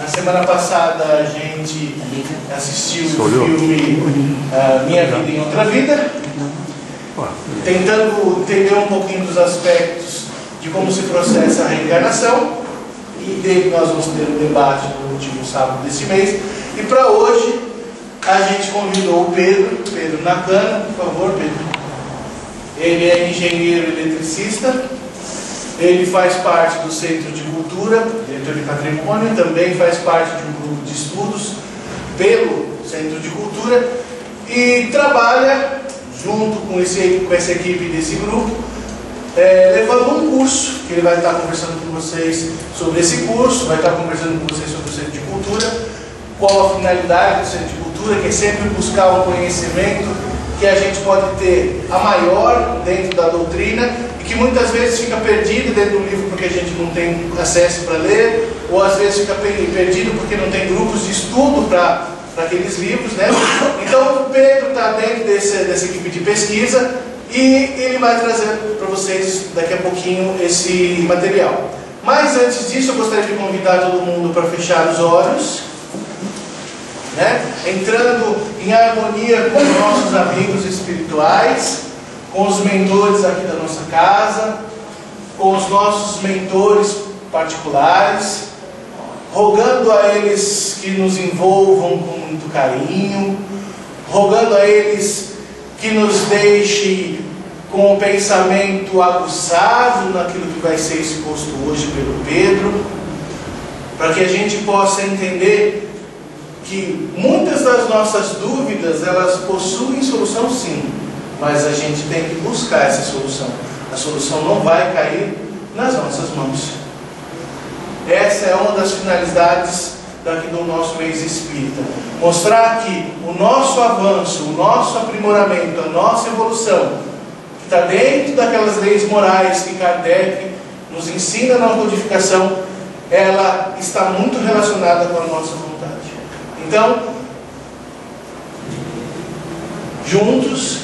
Na semana passada a gente assistiu o filme Minha Vida em Outra Vida, tentando entender um pouquinho dos aspectos de como se processa a reencarnação, e dele nós vamos ter um debate no último sábado desse mês. E para hoje a gente convidou o Pedro Nakano. Por favor, Pedro. Ele é engenheiro eletricista, ele faz parte do Centro de Cultura, diretor de patrimônio, também faz parte de um grupo de estudos pelo Centro de Cultura e trabalha junto com essa equipe desse grupo, levando um curso, que ele vai estar conversando com vocês sobre esse curso, vai estar conversando com vocês sobre o Centro de Cultura, qual a finalidade do Centro de Cultura, que é sempre buscar um conhecimento que a gente pode ter a maior dentro da doutrina e que muitas vezes fica perdido dentro do livro porque a gente não tem acesso para ler, ou às vezes fica perdido porque não tem grupos de estudo para aqueles livros, né? Então o Pedro está dentro dessa equipe de pesquisa e ele vai trazer para vocês daqui a pouquinho esse material. Mas antes disso eu gostaria de convidar todo mundo para fechar os olhos, né? Entrando em harmonia com os nossos amigos espirituais, com os mentores aqui da nossa casa, com os nossos mentores particulares, rogando a eles que nos envolvam com muito carinho, rogando a eles que nos deixem com o pensamento aguçado naquilo que vai ser exposto hoje pelo Pedro, para que a gente possa entender que muitas das nossas dúvidas, elas possuem solução sim, mas a gente tem que buscar essa solução. A solução não vai cair nas nossas mãos. Essa é uma das finalidades daqui do nosso mês espírita. Mostrar que o nosso avanço, o nosso aprimoramento, a nossa evolução, que está dentro daquelas leis morais que Kardec nos ensina na codificação, ela está muito relacionada com a nossa vontade. Então, juntos,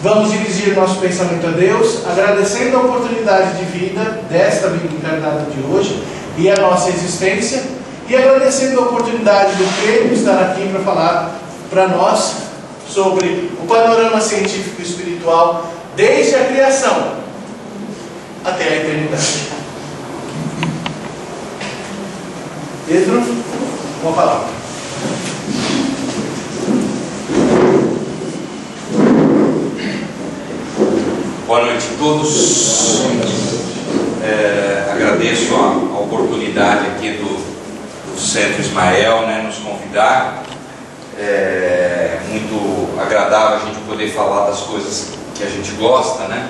vamos dirigir nosso pensamento a Deus, agradecendo a oportunidade de vida desta vida encarnada de hoje e a nossa existência, e agradecendo a oportunidade do Pedro estar aqui para falar para nós sobre o panorama científico e espiritual desde a criação até a eternidade. Pedro, com a palavra. Boa noite a todos. Agradeço a oportunidade aqui do Centro Ismael, né, nos convidar. É muito agradável a gente poder falar das coisas que a gente gosta, né?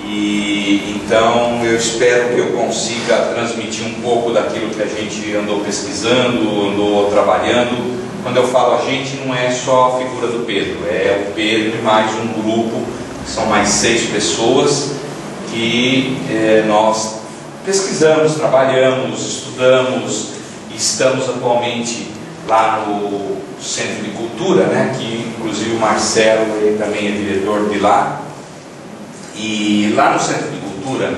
E então eu espero que eu consiga transmitir um pouco daquilo que a gente andou pesquisando, andou trabalhando. Quando eu falo a gente, não é só a figura do Pedro, é o Pedro e mais um grupo, que são mais 6 pessoas, que nós pesquisamos, trabalhamos, estudamos, e estamos atualmente lá no Centro de Cultura, né, que inclusive o Marcelo, ele também é diretor de lá. E lá no Centro de Cultura,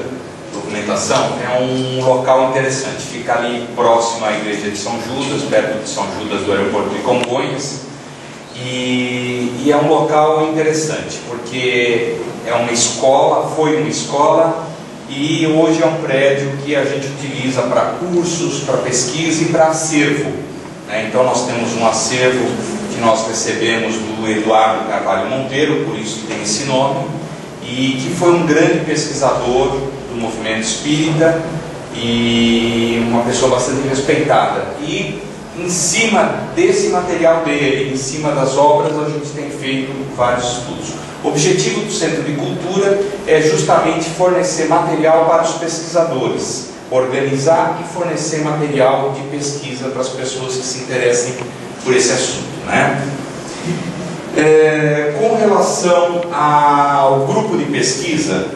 documentação, é um local interessante, fica ali próximo à igreja de São Judas, perto de São Judas do aeroporto de Congonhas, e é um local interessante, porque é uma escola, foi uma escola, e hoje é um prédio que a gente utiliza para cursos, para pesquisa e para acervo, né? Então nós temos um acervo que nós recebemos do Eduardo Carvalho Monteiro, por isso que tem esse nome, e que foi um grande pesquisador do movimento espírita e uma pessoa bastante respeitada. E em cima desse material dele, em cima das obras, a gente tem feito vários estudos. O objetivo do Centro de Cultura é justamente fornecer material para os pesquisadores, organizar e fornecer material de pesquisa para as pessoas que se interessem por esse assunto, né? Com relação ao grupo de pesquisa,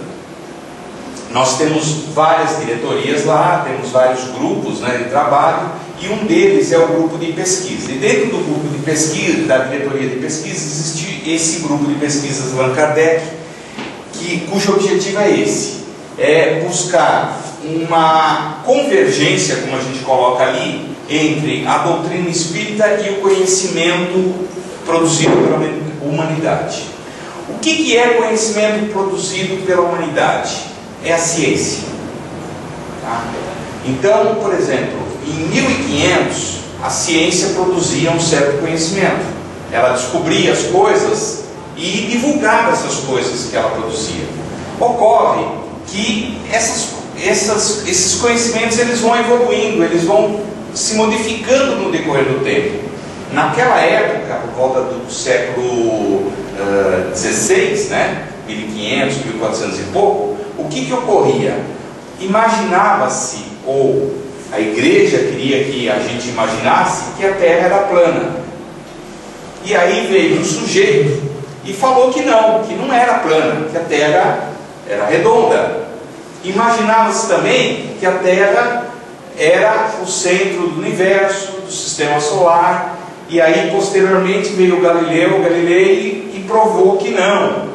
nós temos várias diretorias lá, temos vários grupos, né, de trabalho, e um deles é o grupo de pesquisa. E dentro do grupo de pesquisa, da diretoria de pesquisa, existe esse grupo de pesquisas Allan Kardec, cujo objetivo é esse, é buscar uma convergência, como a gente coloca ali, entre a doutrina espírita e o conhecimento produzido pela humanidade. O que é conhecimento produzido pela humanidade? É a ciência. Tá? Então, por exemplo, em 1500, a ciência produzia um certo conhecimento. Ela descobria as coisas e divulgava essas coisas que ela produzia. Ocorre que esses conhecimentos eles vão evoluindo, eles vão se modificando no decorrer do tempo. Naquela época, por volta do século XVI, né, 1500, 1400 e pouco, o que ocorria? Imaginava-se, ou a igreja queria que a gente imaginasse que a Terra era plana. E aí veio um sujeito e falou que não era plana, que a Terra era redonda. Imaginava-se também que a Terra era o centro do universo, do sistema solar. E aí posteriormente veio o Galilei e provou que não.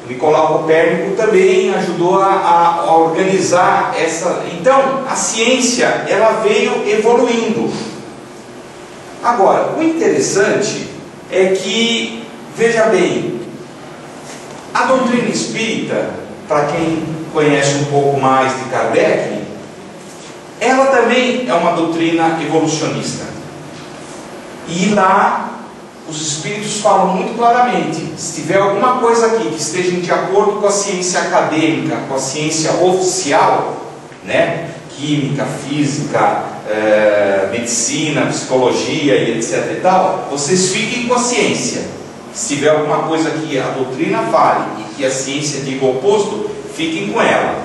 O Nicolau Copérnico também ajudou a organizar essa. Então a ciência ela veio evoluindo. Agora, o interessante é que, veja bem, a doutrina espírita, para quem conhece um pouco mais de Kardec, ela também é uma doutrina evolucionista. E lá os espíritos falam muito claramente: se tiver alguma coisa aqui que esteja de acordo com a ciência acadêmica, com a ciência oficial, né, química, física, medicina, psicologia e etc e tal, vocês fiquem com a ciência. Se tiver alguma coisa que a doutrina fale e que a ciência diga o oposto, fiquem com ela.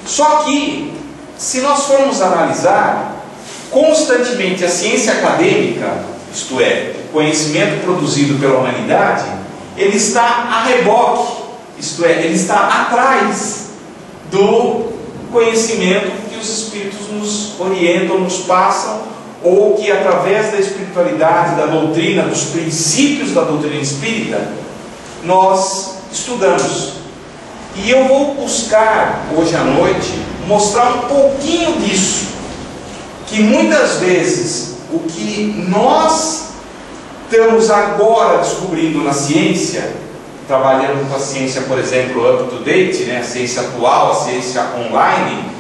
Só que, se nós formos analisar constantemente a ciência acadêmica, isto é, o conhecimento produzido pela humanidade, ele está a reboque, isto é, ele está atrás do conhecimento que os espíritos nos orientam, nos passam, ou que através da espiritualidade, da doutrina, dos princípios da doutrina espírita, nós estudamos. E eu vou buscar hoje à noite mostrar um pouquinho disso, que muitas vezes o que nós estamos agora descobrindo na ciência, trabalhando com a ciência, por exemplo, up to date, né, a ciência atual, a ciência online,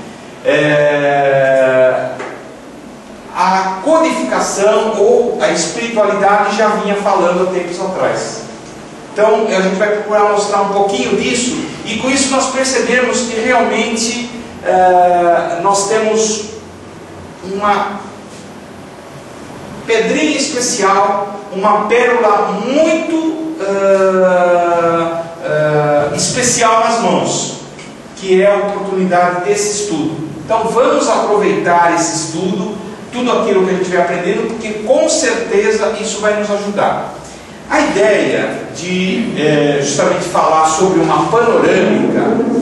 a codificação ou a espiritualidade já vinha falando há tempos atrás. Então a gente vai procurar mostrar um pouquinho disso, e com isso nós percebemos que realmente nós temos uma pedrinha especial, uma pérola muito especial nas mãos, que é a oportunidade desse estudo. Então vamos aproveitar esse estudo, tudo aquilo que a gente vai aprendendo, porque com certeza isso vai nos ajudar. A ideia de justamente falar sobre uma panorâmica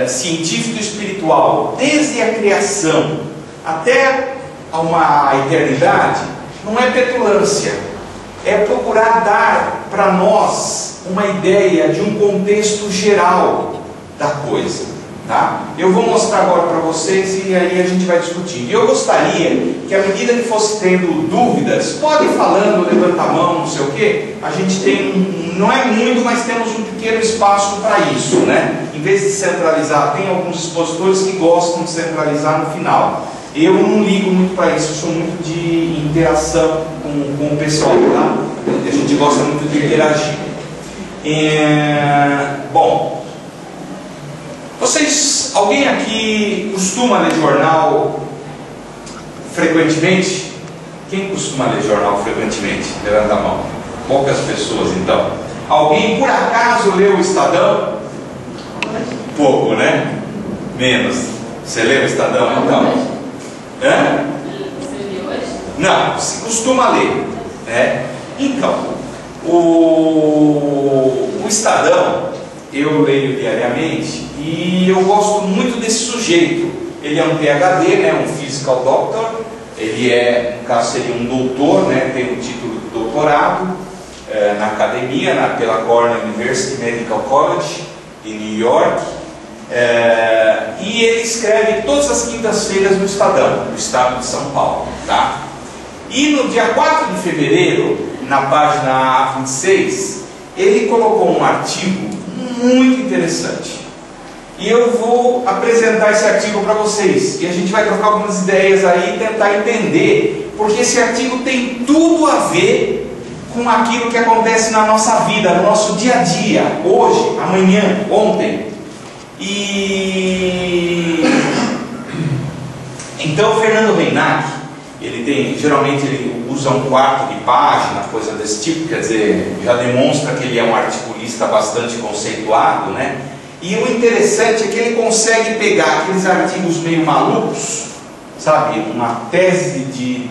científico-espiritual, desde a criação até uma eternidade, não é petulância, é procurar dar para nós uma ideia de um contexto geral da coisa. Tá? Eu vou mostrar agora para vocês e aí a gente vai discutir. Eu gostaria que, à medida que fosse tendo dúvidas, pode ir falando, levanta a mão, não sei o que. A gente tem, não é muito, mas temos um pequeno espaço para isso, né? Em vez de centralizar, tem alguns expositores que gostam de centralizar no final. Eu não ligo muito para isso, eu sou muito de interação com o pessoal, tá? A gente gosta muito de interagir. Bom, alguém aqui costuma ler jornal frequentemente? Quem costuma ler jornal frequentemente? Levanta a mão. Poucas pessoas, então. Alguém por acaso leu o Estadão? Pouco, né? Menos. Você leu o Estadão, então? Hã? Você leu hoje? Não, se costuma ler, né? Então, o Estadão eu leio diariamente e eu gosto muito desse sujeito. Ele é um PhD, né, um Physical Doctor. Ele é, no caso, seria um doutor, né, tem o título de doutorado na academia, pela Cornell University Medical College em New York. E ele escreve todas as quintas-feiras no Estadão, do estado de São Paulo, tá? E no dia 4 de fevereiro, na página A26, ele colocou um artigo muito interessante. E eu vou apresentar esse artigo para vocês. E a gente vai trocar algumas ideias aí e tentar entender, porque esse artigo tem tudo a ver com aquilo que acontece na nossa vida, no nosso dia a dia, hoje, amanhã, ontem. E então o Fernando Reinach, geralmente ele usa um quarto de página, coisa desse tipo, quer dizer, já demonstra que ele é um articulista bastante conceituado, né? E o interessante é que ele consegue pegar aqueles artigos meio malucos, sabe, uma tese de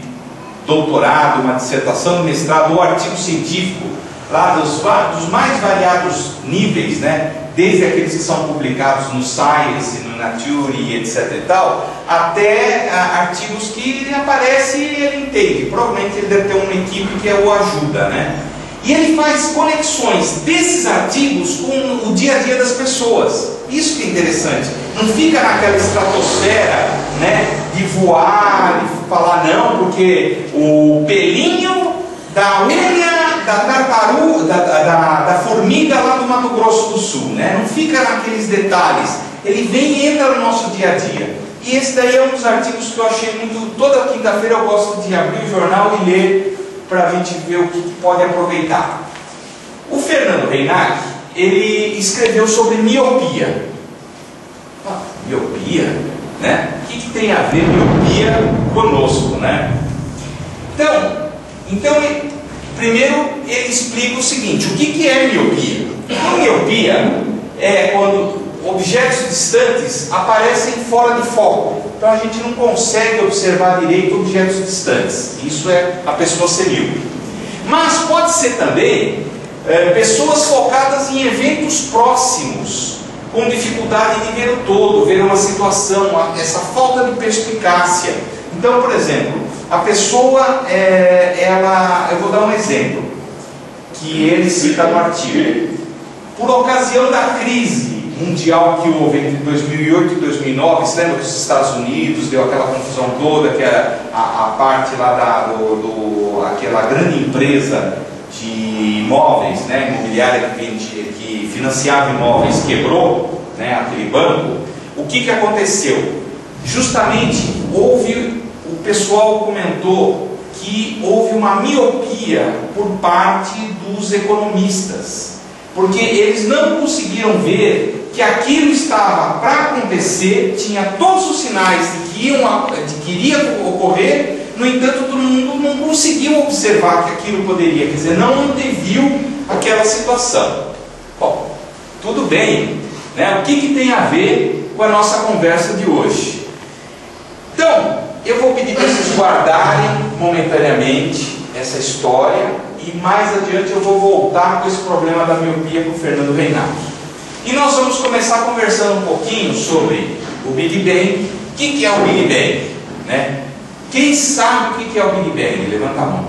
doutorado, uma dissertação de mestrado ou artigo científico, lá dos mais variados níveis, né? Desde aqueles que são publicados no Science, no Nature e etc e tal, até artigos que ele aparece e ele entende. Provavelmente ele deve ter uma equipe que o ajuda, né? E ele faz conexões desses artigos com o dia a dia das pessoas. Isso que é interessante. Não fica naquela estratosfera, né, de voar e falar não, porque o pelinho da unha da tartaruga, da formiga lá do Mato Grosso do Sul, né? Não fica naqueles detalhes. Ele vem e entra no nosso dia a dia. E esse daí é um dos artigos que eu achei muito... Toda quinta-feira eu gosto de abrir o jornal e ler para a gente ver o que pode aproveitar. O Fernando Reinach, ele escreveu sobre miopia. Miopia, né? O que tem a ver miopia conosco, né? Então primeiro ele explica o seguinte: o que é miopia? A miopia é quando objetos distantes aparecem fora de foco. Então a gente não consegue observar direito objetos distantes. Isso é a pessoa ser míope. Mas pode ser também pessoas focadas em eventos próximos, com dificuldade de ver o todo, ver uma situação, essa falta de perspicácia. Então, por exemplo, a pessoa, eu vou dar um exemplo, que ele cita no artigo. Por ocasião da crise mundial que houve entre 2008 e 2009, você lembra que os Estados Unidos deu aquela confusão toda, que a parte lá aquela grande empresa de imóveis, né, imobiliária que financiava imóveis, quebrou, né, aquele banco. O que aconteceu? Justamente o pessoal comentou que houve uma miopia por parte dos economistas, porque eles não conseguiram ver que aquilo estava para acontecer, tinha todos os sinais de que iria ocorrer. No entanto, todo mundo não conseguiu observar que aquilo poderia, quer dizer, não anteviu aquela situação. Bom, tudo bem, né? O que tem a ver com a nossa conversa de hoje? Então, eu vou pedir para vocês guardarem momentaneamente essa história e mais adiante eu vou voltar com esse problema da miopia com o Fernando Reinach. E nós vamos começar conversando um pouquinho sobre o Big Bang. O que é o Big Bang, né? Quem sabe o que é o Big Bang? Levanta a mão.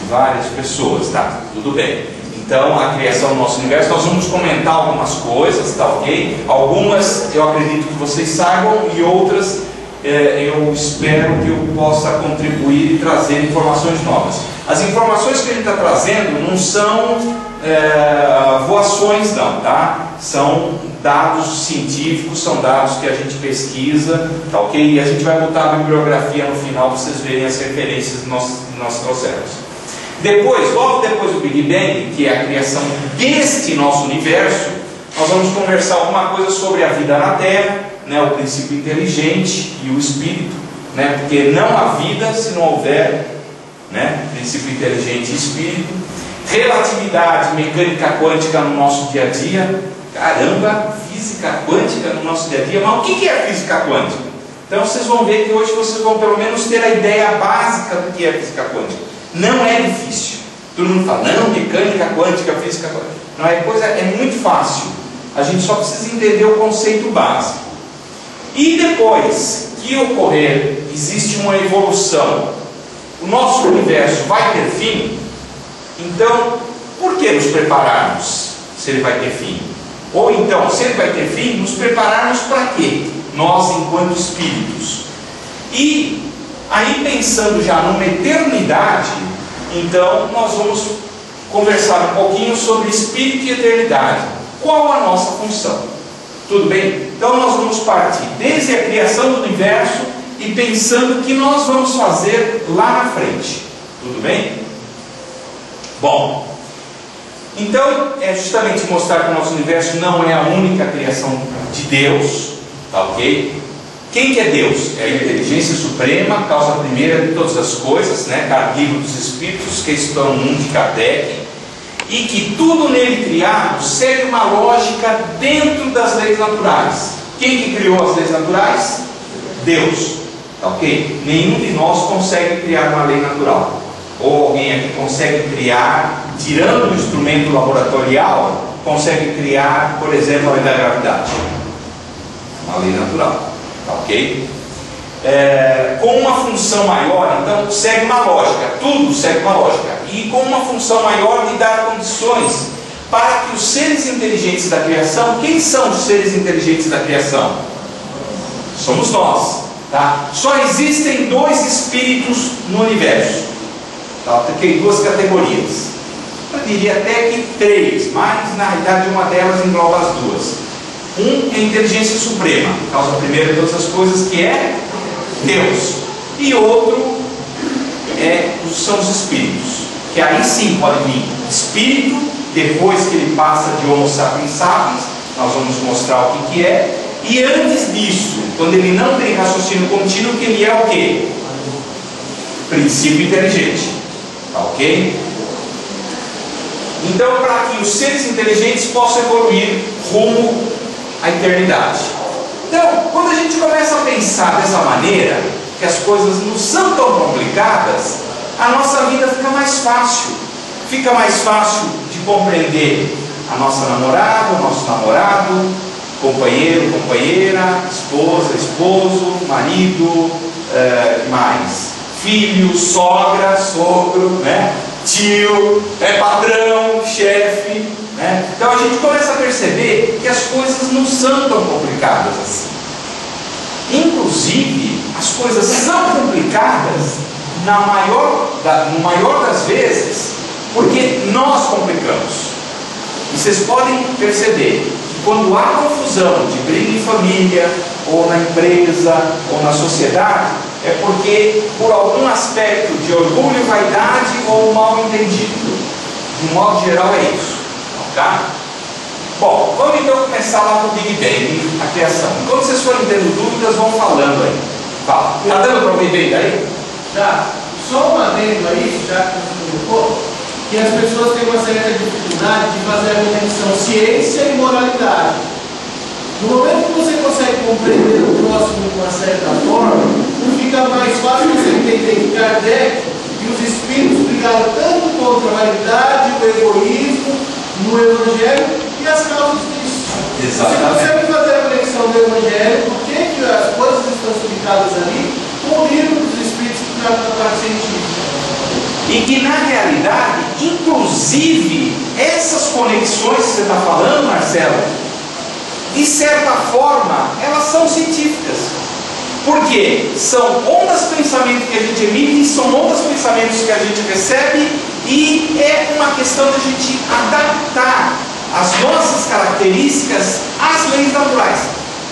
Várias pessoas, tá? Tudo bem. Então, a criação do nosso universo, nós vamos comentar algumas coisas, tá ok? Algumas eu acredito que vocês saibam e outras eu espero que eu possa contribuir e trazer informações novas. As informações que a gente está trazendo não são voações não, tá? São dados científicos, são dados que a gente pesquisa, tá ok? E a gente vai botar a bibliografia no final para vocês verem as referências que nós trouxemos. Depois, logo depois do Big Bang, que é a criação deste nosso universo, nós vamos conversar alguma coisa sobre a vida na Terra, né, o princípio inteligente e o espírito, né, porque não há vida se não houver, né, princípio inteligente e espírito. Relatividade, mecânica quântica no nosso dia a dia. Caramba, física quântica no nosso dia a dia. Mas o que é física quântica? Então vocês vão ver que hoje vocês vão pelo menos ter a ideia básica do que é física quântica. Não é difícil. Todo mundo fala, não, mecânica quântica, física quântica. Não é coisa, é muito fácil. A gente só precisa entender o conceito básico. E depois que ocorrer, existe uma evolução, o nosso universo vai ter fim. Então, por que nos prepararmos se ele vai ter fim? ou então, se ele vai ter fim, nos prepararmos para quê? Nós, enquanto espíritos. E aí, pensando já numa eternidade, então nós vamos conversar um pouquinho sobre espírito e eternidade. Qual a nossa função? Tudo bem? Então nós vamos partir desde a criação do universo e pensando o que nós vamos fazer lá na frente. Tudo bem? Bom, então é justamente mostrar que o nosso universo não é a única criação de Deus, tá ok? Quem que é Deus? É a inteligência suprema, causa primeira de todas as coisas, né? Livro dos Espíritos, questão 1 de Kardec, e que tudo nele criado segue uma lógica dentro das leis naturais. Quem que criou as leis naturais? Deus, tá ok? Nenhum de nós consegue criar uma lei natural. Ou alguém aqui consegue criar, tirando o instrumento laboratorial, consegue criar, por exemplo, a lei da gravidade. Uma lei natural. Ok? Com uma função maior, então segue uma lógica, tudo segue uma lógica, e com uma função maior de dar condições para que os seres inteligentes da criação, quem são os seres inteligentes da criação? Somos nós, tá? Só existem dois espíritos no universo, tá? Tem duas categorias, eu diria até que três, mas na realidade uma delas engloba as duas. Um é a inteligência suprema, causa primeira de todas as coisas, que é Deus. E outro são os espíritos, que aí sim pode vir espírito, depois que ele passa de Homo sapiens sapiens, nós vamos mostrar o que é. E antes disso, quando ele não tem raciocínio contínuo, que ele é o quê? Princípio inteligente, tá ok? Então, para que os seres inteligentes possam evoluir rumo a eternidade. Então, quando a gente começa a pensar dessa maneira, que as coisas não são tão complicadas, a nossa vida fica mais fácil. Fica mais fácil de compreender a nossa namorada, o nosso namorado, companheiro, companheira, esposa, esposo, marido, mais filho, sogra, sogro, né? Tio, patrão, chefe, né? Então a gente começa a perceber que as coisas não são tão complicadas assim. Inclusive, as coisas são complicadas no maior das vezes porque nós complicamos. E vocês podem perceber que quando há confusão de briga em família, ou na empresa, ou na sociedade, é porque por algum aspecto de orgulho, vaidade ou mal entendido. De um modo geral é isso, tá? Bom, vamos então começar lá com o Big Bang, a criação. Enquanto vocês forem tendo dúvidas, vão falando aí. Fala. Está dando para o Big Bang aí? Já. Só um adendo aí, já que você colocou, que as pessoas têm uma certa dificuldade de fazer a conexão ciência e moralidade. No momento que você consegue compreender o próximo de uma certa forma, fica mais fácil você entender que Kardec e os espíritos brigaram tanto contra a vaidade, o egoísmo, no Evangelho e as causas disso. Exatamente. Você consegue fazer a conexão do Evangelho, por que as coisas estão explicadas ali, com o livro dos espíritos que trata da parte científica. E que na realidade, inclusive, essas conexões que você está falando, Marcelo, de certa forma, elas são científicas. Porque são ondas de pensamento que a gente emite, são ondas de pensamentos que a gente recebe, e é uma questão de a gente adaptar as nossas características às leis naturais.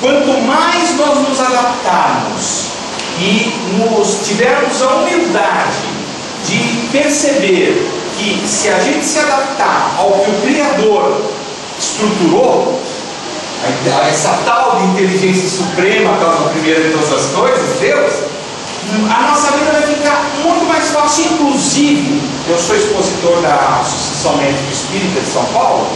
Quanto mais nós nos adaptarmos e tivermos a humildade de perceber que se a gente se adaptar ao que o Criador estruturou, essa tal de inteligência suprema, causa primeira de todas as coisas, Deus, a nossa vida vai ficar muito mais fácil. Inclusive, eu sou expositor da Associação Médica Espírita de São Paulo,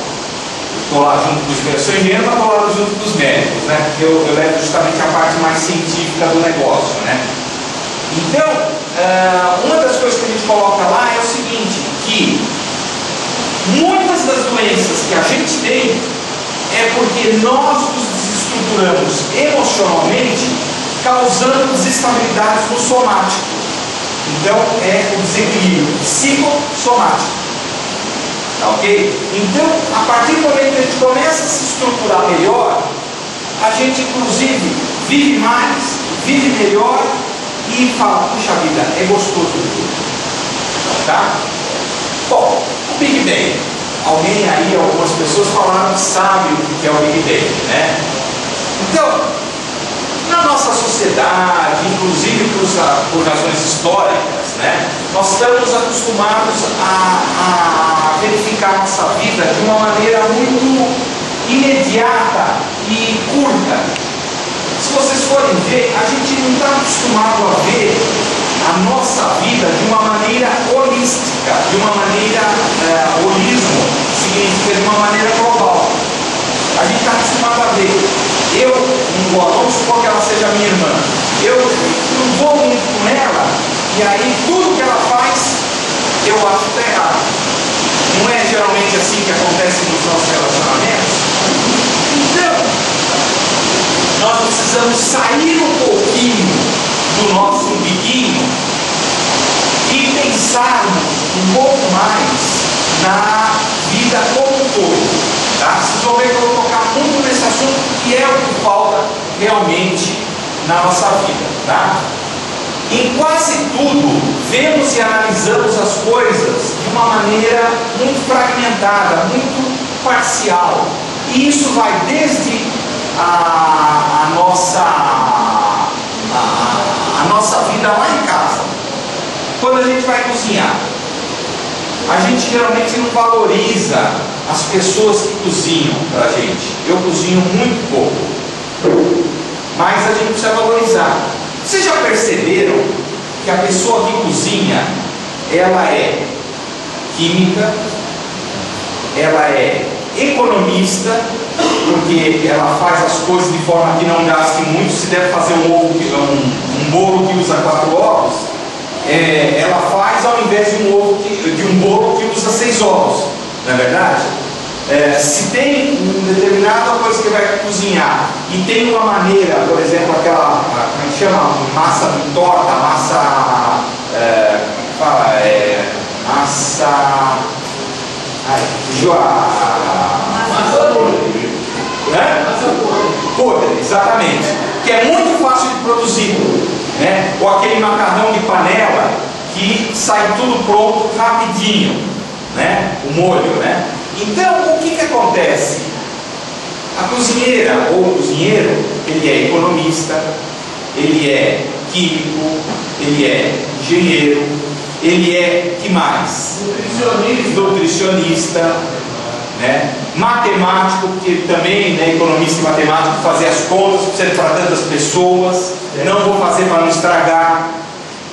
estou lá junto dos médicos, sou engenheiro, mas estou lá junto dos médicos, né? Porque eu levo justamente a parte mais científica do negócio, né? Então, uma das coisas que a gente coloca lá é o seguinte, que muitas das doenças que a gente tem é porque nós nos desestruturamos emocionalmente, causando desestabilidades no somático. Então é o desequilíbrio psicossomático. Tá ok? Então, a partir do momento que a gente começa a se estruturar melhor, a gente inclusive vive mais, vive melhor e fala, puxa vida, é gostoso tudo. Tá? Bom, o Big Bang. Alguém aí, algumas pessoas falaram que sabe o que é o Big Bang, né? Então, na nossa sociedade, inclusive por razões históricas, né, nós estamos acostumados a verificar nossa vida de uma maneira muito imediata e curta. Se vocês forem ver, a gente não está acostumado a ver a nossa vida de uma maneira holística, de uma maneira, holismo significa de uma maneira global. A gente está acostumado a ver, vamos supor que ela seja minha irmã, eu não vou muito com ela, e aí tudo que ela faz, eu acho que está errado. Não é geralmente assim que acontece nos nossos relacionamentos? Então, nós precisamos sair um pouquinho do nosso umbiguinho e pensarmos um pouco mais na vida como um todo. Tá? Vocês vão ver que eu vou tocar muito nesse assunto, que é o que falta realmente na nossa vida. Tá? Em quase tudo, vemos e analisamos as coisas de uma maneira muito fragmentada, muito parcial. E isso vai desde a nossa vida lá em casa. Quando a gente vai cozinhar, a gente geralmente não valoriza as pessoas que cozinham pra gente. Eu cozinho muito pouco, mas a gente precisa valorizar. Vocês já perceberam que a pessoa que cozinha, ela é química, ela é economista, porque ela faz as coisas de forma que não gaste muito. Se deve fazer um bolo que usa 4 ovos, ela faz ao invés de um bolo que usa 6 ovos, não é verdade? Se tem uma determinada coisa que vai cozinhar e tem uma maneira, por exemplo, aquela, como é que chama? Massa de torta, massa. Massa. Podre, exatamente. Que é muito fácil de produzir, né? Ou aquele macarrão de panela que sai tudo pronto rapidinho, né? O molho, né? Então, o que acontece? A cozinheira ou o cozinheiro, ele é economista, ele é químico, ele é engenheiro, ele é, que mais? Nutricionista, né? Matemático, porque também, né, economista e matemático, fazer as contas, precisa para tantas pessoas, não vou fazer para não estragar.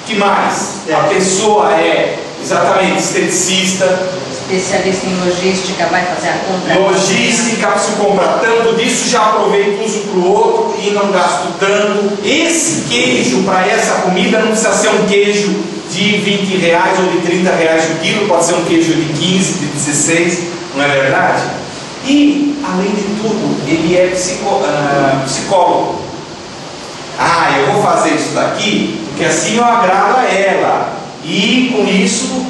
Que mais? A pessoa é exatamente esteticista, especialista em logística, vai fazer a compra. Logística, se compra tanto disso, já aproveito, uso para o outro e não gasto tanto. Esse queijo para essa comida não precisa ser um queijo de 20 reais ou de 30 reais o quilo, pode ser um queijo de 15, de 16, não é verdade? E, além de tudo, ele é psicólogo. Eu vou fazer isso daqui, porque assim eu agrado a ela. E com isso,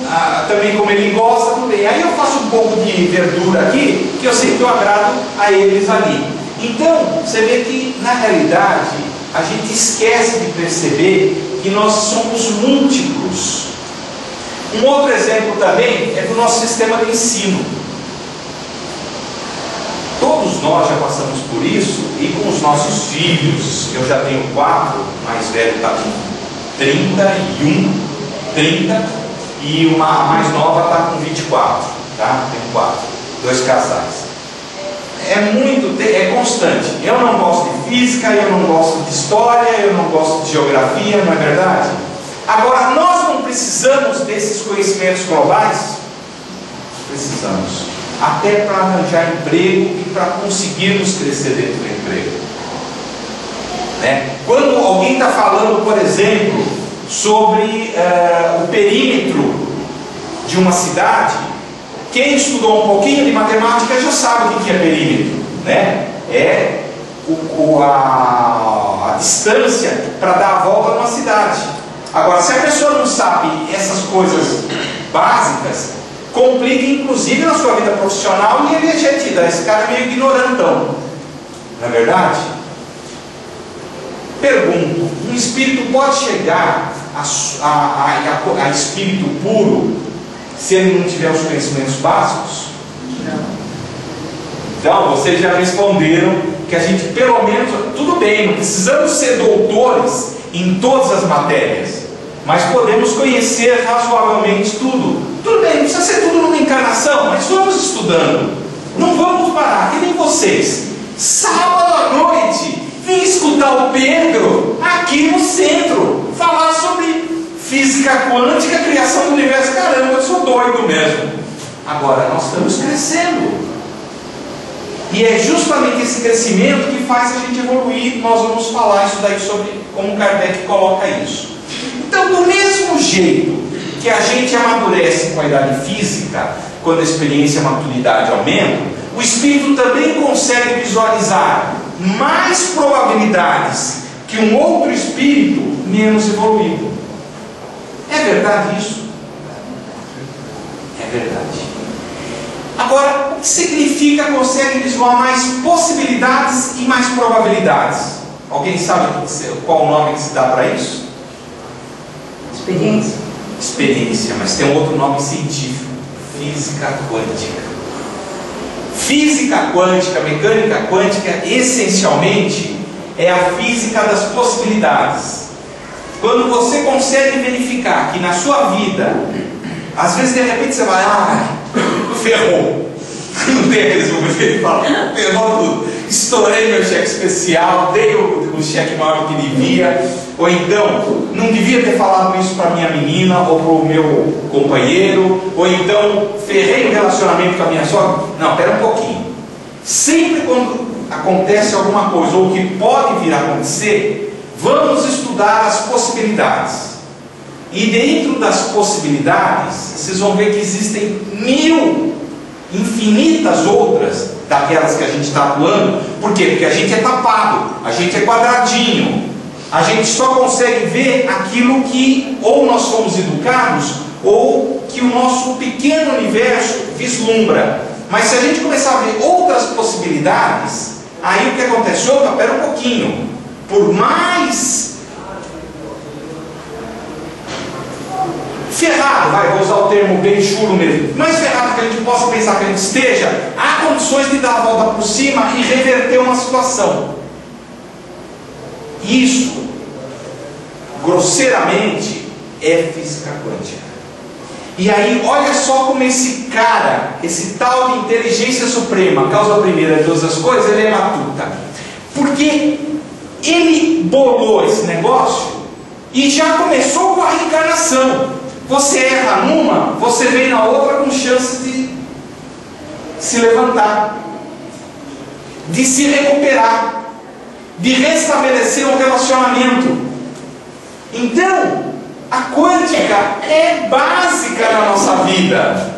também como ele gosta, também. Aí eu faço um pouco de verdura aqui, que eu sei que eu agrado a eles ali. Então, você vê que, na realidade, a gente esquece de perceber que nós somos múltiplos. Um outro exemplo também é do nosso sistema de ensino. Todos nós já passamos por isso, e com os nossos filhos, eu já tenho 4, o mais velho está com 30 e uma mais nova está com 24, tá? Tenho 4, 2 casais. É constante. Eu não gosto de física, eu não gosto de história, eu não gosto de geografia, não é verdade? Agora, nós não precisamos desses conhecimentos globais? Precisamos. Até para arranjar emprego e para conseguirmos crescer dentro do emprego. Né? Quando alguém está falando, por exemplo, sobre o perímetro de uma cidade, quem estudou um pouquinho de matemática já sabe o que é perímetro, né? É a distância para dar a volta numa cidade. Agora, se a pessoa não sabe essas coisas básicas, complica inclusive na sua vida profissional, e ele é tido, esse cara é meio ignorantão, não é verdade? Pergunto, um espírito pode chegar a espírito puro se ele não tiver os conhecimentos básicos? Não. Então, vocês já responderam que a gente, pelo menos, tudo bem, não precisamos ser doutores em todas as matérias, mas podemos conhecer razoavelmente tudo. Tudo bem, não precisa ser tudo numa encarnação, mas vamos estudando. Não vamos parar, que nem vocês. Sábado à noite, vim escutar o Pedro aqui no centro falar sobre física quântica, criação do universo. Caramba, eu sou doido mesmo. Agora, nós estamos crescendo. E é justamente esse crescimento que faz a gente evoluir. Nós vamos falar isso daí sobre como Kardec coloca isso. Então, do mesmo jeito que a gente amadurece com a idade física, quando a experiência e a maturidade aumentam, o espírito também consegue visualizar mais probabilidades que um outro espírito menos evoluído. É verdade isso? É verdade. Agora, o que significa consegue visualizar mais possibilidades e mais probabilidades? Alguém sabe qual o nome que se dá para isso? Experiência. Experiência, mas tem um outro nome científico: física quântica. Física quântica, mecânica quântica, essencialmente é a física das possibilidades. Quando você consegue verificar que na sua vida, às vezes de repente você vai, ferrou. Não tem aqueles momentos que ele fala, ferrou tudo. Estourei meu cheque especial, dei o cheque maior que devia, ou então, não devia ter falado isso para minha menina ou para o meu companheiro, ou então, ferrei o relacionamento com a minha sogra. Não, espera um pouquinho. Sempre quando acontece alguma coisa, ou que pode vir a acontecer, vamos estudar as possibilidades. E dentro das possibilidades, vocês vão ver que existem infinitas outras daquelas que a gente está atuando. Por quê? Porque a gente é tapado, a gente é quadradinho, a gente só consegue ver aquilo que ou nós somos educados ou que o nosso pequeno universo vislumbra. Mas se a gente começar a ver outras possibilidades, aí o que acontece? Opa, espera um pouquinho. Por mais ferrado, vou usar o termo bem chulo mesmo, mais ferrado que a gente possa pensar que a gente esteja, há condições de dar a volta por cima e reverter uma situação. Isso, grosseiramente, é física quântica. E aí, olha só como esse cara, esse tal de inteligência suprema, causa primeira de todas as coisas, ele é matuta. Porque ele bolou esse negócio e já começou com a reencarnação. Você erra numa, você vem na outra com chance de se levantar, de se recuperar, de restabelecer um relacionamento. Então, a quântica é básica na nossa vida.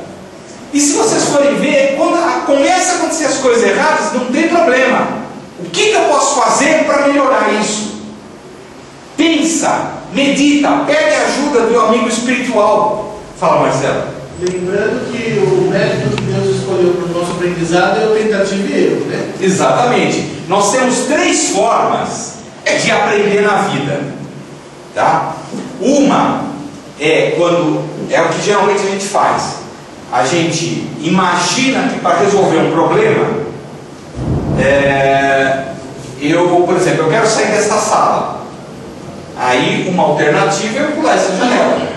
E se vocês forem ver, quando começa a acontecer as coisas erradas, não tem problema. O que eu posso fazer para melhorar isso? Pensa, medita, pede ajuda do amigo espiritual. Fala, Marcelo. Lembrando que o método que Deus escolheu para o nosso aprendizado é o tentativa e erro, né? Exatamente. Nós temos 3 formas de aprender na vida, tá? Uma é quando é o que geralmente a gente faz. A gente imagina que para resolver um problema, por exemplo, eu quero sair desta sala. Aí uma alternativa é eu pular essa janela.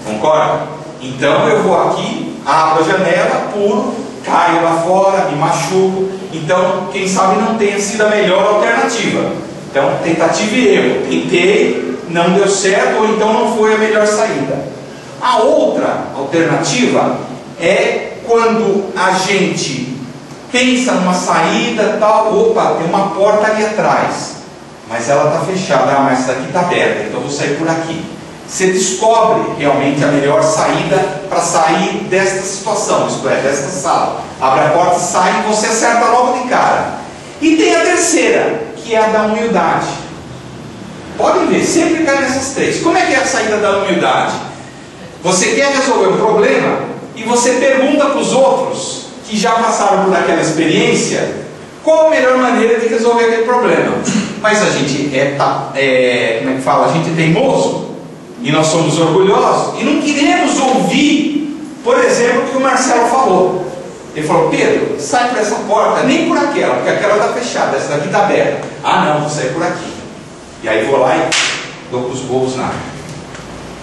Concorda? Então eu vou aqui, abro a janela, pulo, caio lá fora, me machuco. Então, quem sabe não tenha sido a melhor alternativa. Então, tentativa e erro. Tentei, não deu certo, ou então não foi a melhor saída. A outra alternativa é quando a gente pensa numa saída, tal, opa, tem uma porta ali atrás, mas ela está fechada, mas essa aqui está aberta, então eu vou sair por aqui. Você descobre realmente a melhor saída para sair desta situação, isto é, desta sala. Abre a porta, sai e você acerta logo de cara. E tem a terceira, que é a da humildade. Podem ver, sempre cai nessas 3. Como é que é a saída da humildade? Você quer resolver um problema, e você pergunta para os outros que já passaram por aquela experiência qual a melhor maneira de resolver aquele problema. Mas a gente como é que fala? A gente é teimoso e nós somos orgulhosos e não queremos ouvir, por exemplo, o que o Marcelo falou. Ele falou: Pedro, sai por essa porta, nem por aquela, porque aquela está fechada, essa daqui está aberta. Ah, não, vou sair por aqui. E aí vou lá e dou com os burros na água.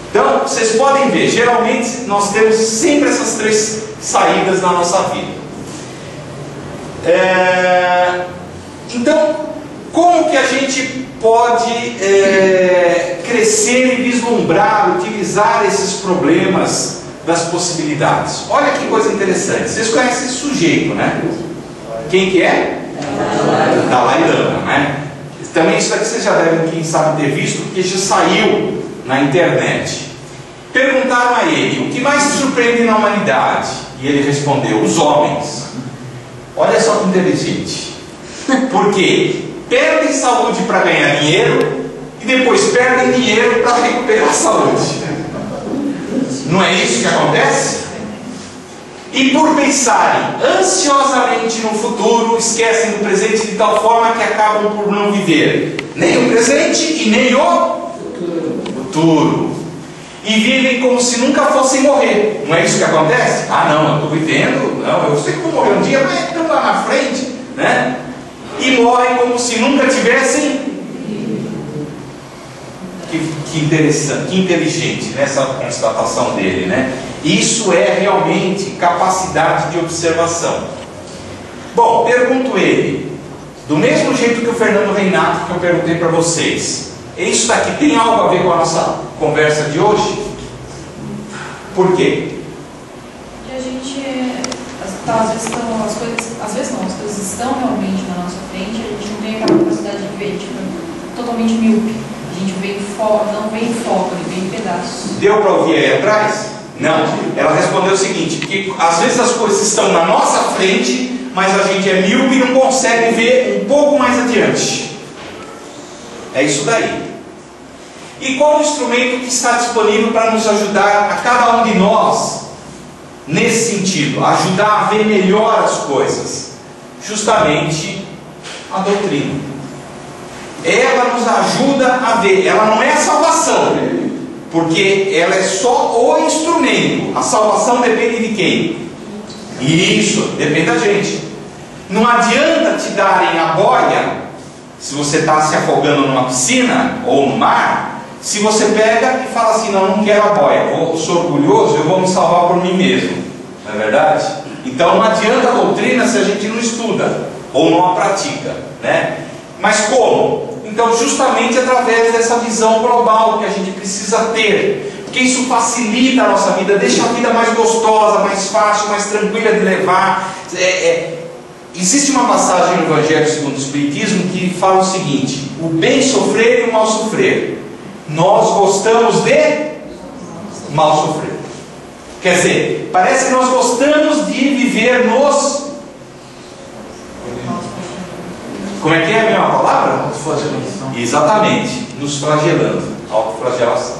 Então, vocês podem ver, geralmente nós temos sempre essas três saídas na nossa vida. Então, como que a gente pode crescer e vislumbrar, utilizar esses problemas das possibilidades? Olha que coisa interessante. Vocês conhecem esse sujeito, né? Quem que é? Dalai Lama, né? Também isso aqui vocês já devem, quem sabe, ter visto, porque já saiu na internet. Perguntaram a ele: o que mais te surpreende na humanidade? E ele respondeu: os homens. Olha só que inteligente. Porque perdem saúde para ganhar dinheiro e depois perdem dinheiro para recuperar a saúde. Não é isso que acontece? E por pensarem ansiosamente no futuro, esquecem do presente de tal forma que acabam por não viver nem o presente e nem o futuro. E vivem como se nunca fossem morrer. Não é isso que acontece? Ah, não, eu estou vivendo, não, eu sei que vou morrer um dia, mas estão lá na frente, né? E morrem como se nunca tivessem. Que interessante, que inteligente, né, essa constatação dele, né? Isso é realmente capacidade de observação. Bom, pergunto ele, do mesmo jeito que o Fernando Reinato, que eu perguntei para vocês, isso daqui tem algo a ver com a nossa conversa de hoje? Por quê? Porque a gente, às vezes estão, as coisas estão realmente na nossa frente, a gente não tem aquela capacidade de ver, tipo, totalmente míope. A gente vê não vê em foco, ele vê em pedaços. Deu para ouvir aí atrás? Não. Ela respondeu o seguinte: que às vezes as coisas estão na nossa frente, mas a gente é míope e não consegue ver um pouco mais adiante. É isso daí. E qual o instrumento que está disponível para nos ajudar a cada um de nós nesse sentido, ajudar a ver melhor as coisas? Justamente a doutrina. Ela nos ajuda a ver. Ela não é a salvação, porque ela é só o instrumento. A salvação depende de quem? Isso, depende da gente. Não adianta te darem a boia, se você está se afogando numa piscina ou no mar, se você pega e fala assim: não quero a boia, eu sou orgulhoso, eu vou me salvar por mim mesmo. Não é verdade? Então não adianta a doutrina se a gente não estuda ou não a pratica, né? Mas como? Então, justamente através dessa visão global que a gente precisa ter, porque isso facilita a nossa vida, deixa a vida mais gostosa, mais fácil, mais tranquila de levar. Existe uma passagem no Evangelho segundo o Espiritismo que fala o seguinte: o bem sofrer e o mal sofrer. Nós gostamos de mal sofrer. Quer dizer, parece que nós gostamos de viver nos... Como é que é a mesma palavra? Autoflagelação. Exatamente, nos flagelando, autoflagelação.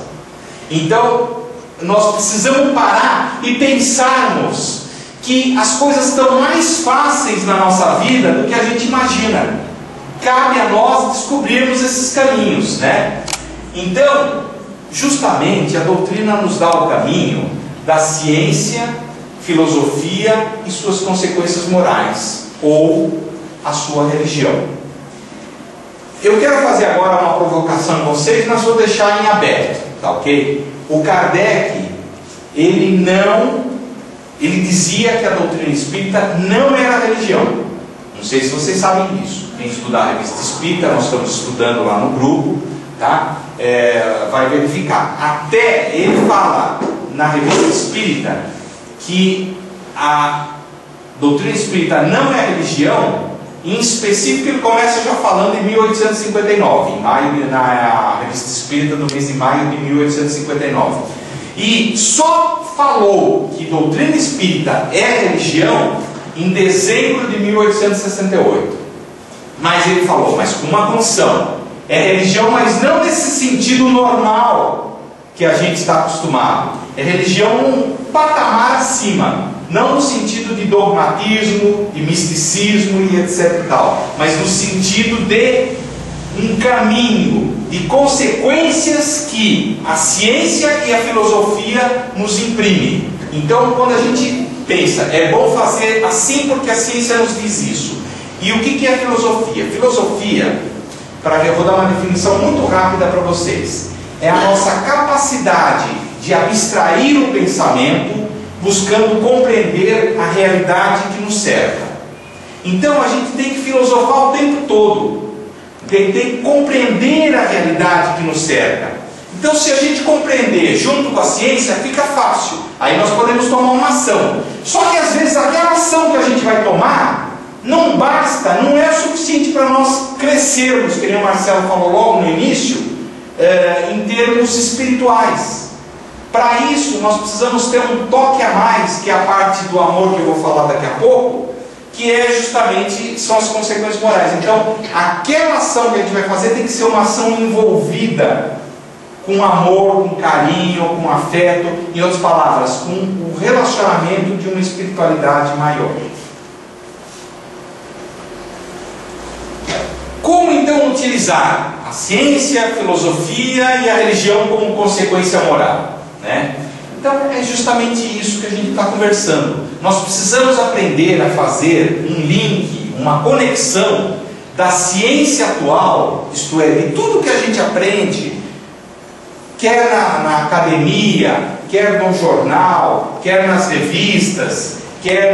Então, nós precisamos parar e pensarmos que as coisas estão mais fáceis na nossa vida do que a gente imagina. Cabe a nós descobrirmos esses caminhos, né? Então, justamente a doutrina nos dá o caminho da ciência, filosofia e suas consequências morais, ou a sua religião. Eu quero fazer agora uma provocação em vocês, mas vou deixar em aberto, tá ok? O Kardec, ele dizia que a doutrina espírita não era religião. Não sei se vocês sabem disso. Quem estudar a revista espírita, nós estamos estudando lá no grupo, tá? Vai verificar. Até ele fala na revista espírita que a doutrina espírita não é religião. Em específico, ele começa já falando em 1859, em maio, na revista espírita do mês de maio de 1859. E só falou que doutrina espírita é religião em dezembro de 1868. Mas ele falou, mas com uma condição: é religião, mas não nesse sentido normal que a gente está acostumado. É religião um patamar acima, não no sentido de dogmatismo, de misticismo e etc e tal, mas no sentido de um caminho de consequências que a ciência e a filosofia nos imprimem. Então, quando a gente pensa, é bom fazer assim porque a ciência nos diz isso. E o que é filosofia? Filosofia, eu vou dar uma definição muito rápida para vocês, é a nossa capacidade de abstrair o pensamento, buscando compreender a realidade que nos cerca. Então a gente tem que filosofar o tempo todo, tem que compreender a realidade que nos cerca. Então, se a gente compreender junto com a ciência, fica fácil, aí nós podemos tomar uma ação. Só que às vezes aquela ação que a gente vai tomar não basta, não é suficiente para nós crescermos, que nem o Marcelo falou logo no início, em termos espirituais. Para isso nós precisamos ter um toque a mais, que é a parte do amor que eu vou falar daqui a pouco, que é justamente, são as consequências morais. Então, aquela ação que a gente vai fazer tem que ser uma ação envolvida com amor, com carinho, com afeto, em outras palavras, com o relacionamento de uma espiritualidade maior. Como então utilizar a ciência, a filosofia e a religião como consequência moral, né? Então é justamente isso que a gente está conversando. Nós precisamos aprender a fazer um link, uma conexão da ciência atual, isto é, de tudo que a gente aprende, quer na academia, quer no jornal, quer nas revistas, quer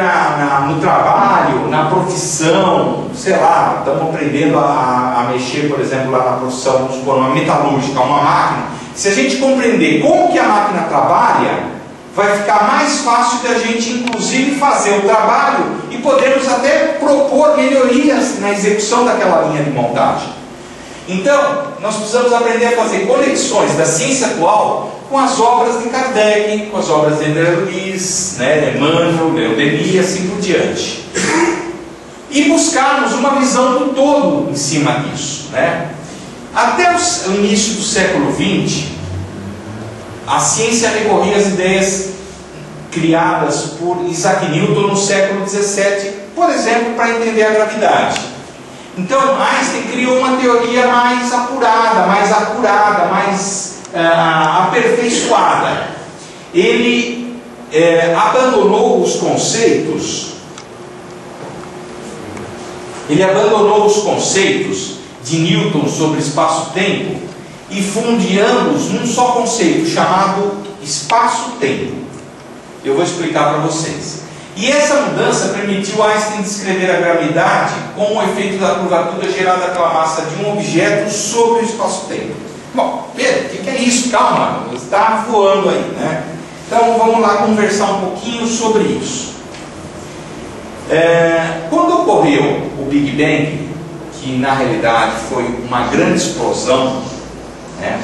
no trabalho, na profissão, sei lá, estamos aprendendo a mexer, por exemplo, lá na profissão, vamos supor, uma metalúrgica, uma máquina. Se a gente compreender como que a máquina trabalha, vai ficar mais fácil da gente, inclusive, fazer o trabalho e podemos até propor melhorias na execução daquela linha de montagem. Então, nós precisamos aprender a fazer conexões da ciência atual com as obras de Kardec, com as obras de André Luiz, Emmanuel, Leon Denis e assim por diante. E buscarmos uma visão do todo em cima disso, né? Até o início do século XX, a ciência recorria às ideias criadas por Isaac Newton no século XVII, por exemplo, para entender a gravidade. Então Einstein criou uma teoria mais apurada, mais acurada, mais aperfeiçoada. Ele abandonou os conceitos de Newton sobre espaço-tempo e funde ambos num só conceito chamado espaço-tempo. Eu vou explicar para vocês. E essa mudança permitiu Einstein descrever a gravidade como o efeito da curvatura gerada pela massa de um objeto sobre o espaço-tempo. Bom, Pedro, o que é isso? Calma, está voando aí, né? Então vamos lá conversar um pouquinho sobre isso. Quando ocorreu o Big Bang, que na realidade foi uma grande explosão, né?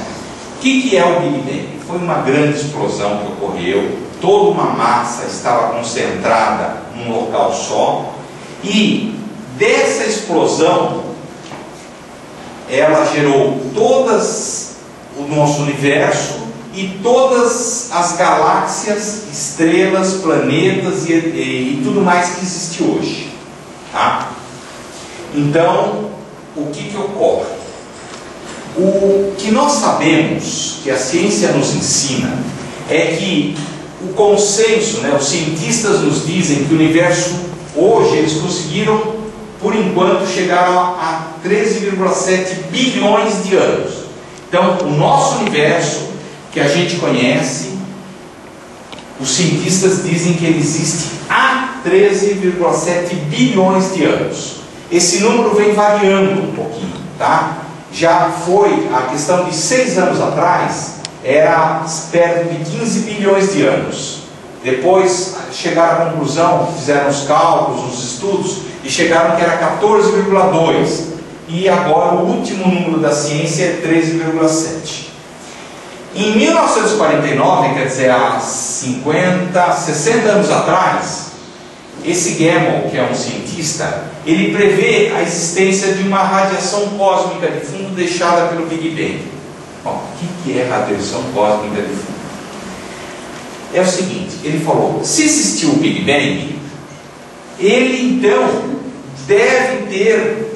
O que é o Big Bang? Foi uma grande explosão que ocorreu, toda uma massa estava concentrada num local só, e dessa explosão ela gerou todas o nosso universo e todas as galáxias, estrelas, planetas e tudo mais que existe hoje, tá? Então, o que ocorre? O que nós sabemos, que a ciência nos ensina, é que o consenso, os cientistas nos dizem que o universo, hoje, eles conseguiram, por enquanto, chegar a 13,7 bilhões de anos. Então, o nosso universo, que a gente conhece, os cientistas dizem que ele existe há 13,7 bilhões de anos. Esse número vem variando um pouquinho, tá? Já foi, a questão de 6 anos atrás, era perto de 15 bilhões de anos. Depois chegaram à conclusão, fizeram os cálculos, os estudos, e chegaram que era 14,2. E agora o último número da ciência é 13,7. Em 1949, quer dizer, há 50, 60 anos atrás, esse Gamow, que é um cientista, ele prevê a existência de uma radiação cósmica de fundo deixada pelo Big Bang. Bom, o que é radiação cósmica de fundo? É o seguinte, ele falou, se existiu o Big Bang, ele então deve ter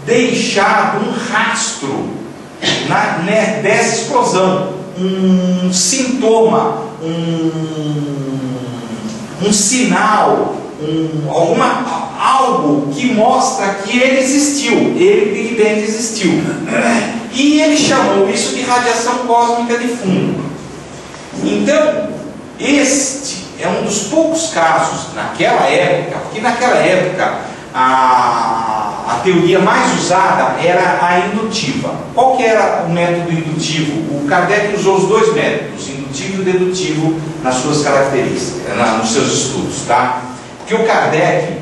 deixado um rastro dessa explosão, um sintoma, um sinal, algo que mostra que ele existiu, Big Bang existiu. E ele chamou isso de radiação cósmica de fundo. Então, este é um dos poucos casos naquela época, porque naquela época a teoria mais usada era a indutiva. Qual que era o método indutivo? O Kardec usou os dois métodos, indutivo e dedutivo, nas suas características, nos seus estudos, tá? Porque o Kardec,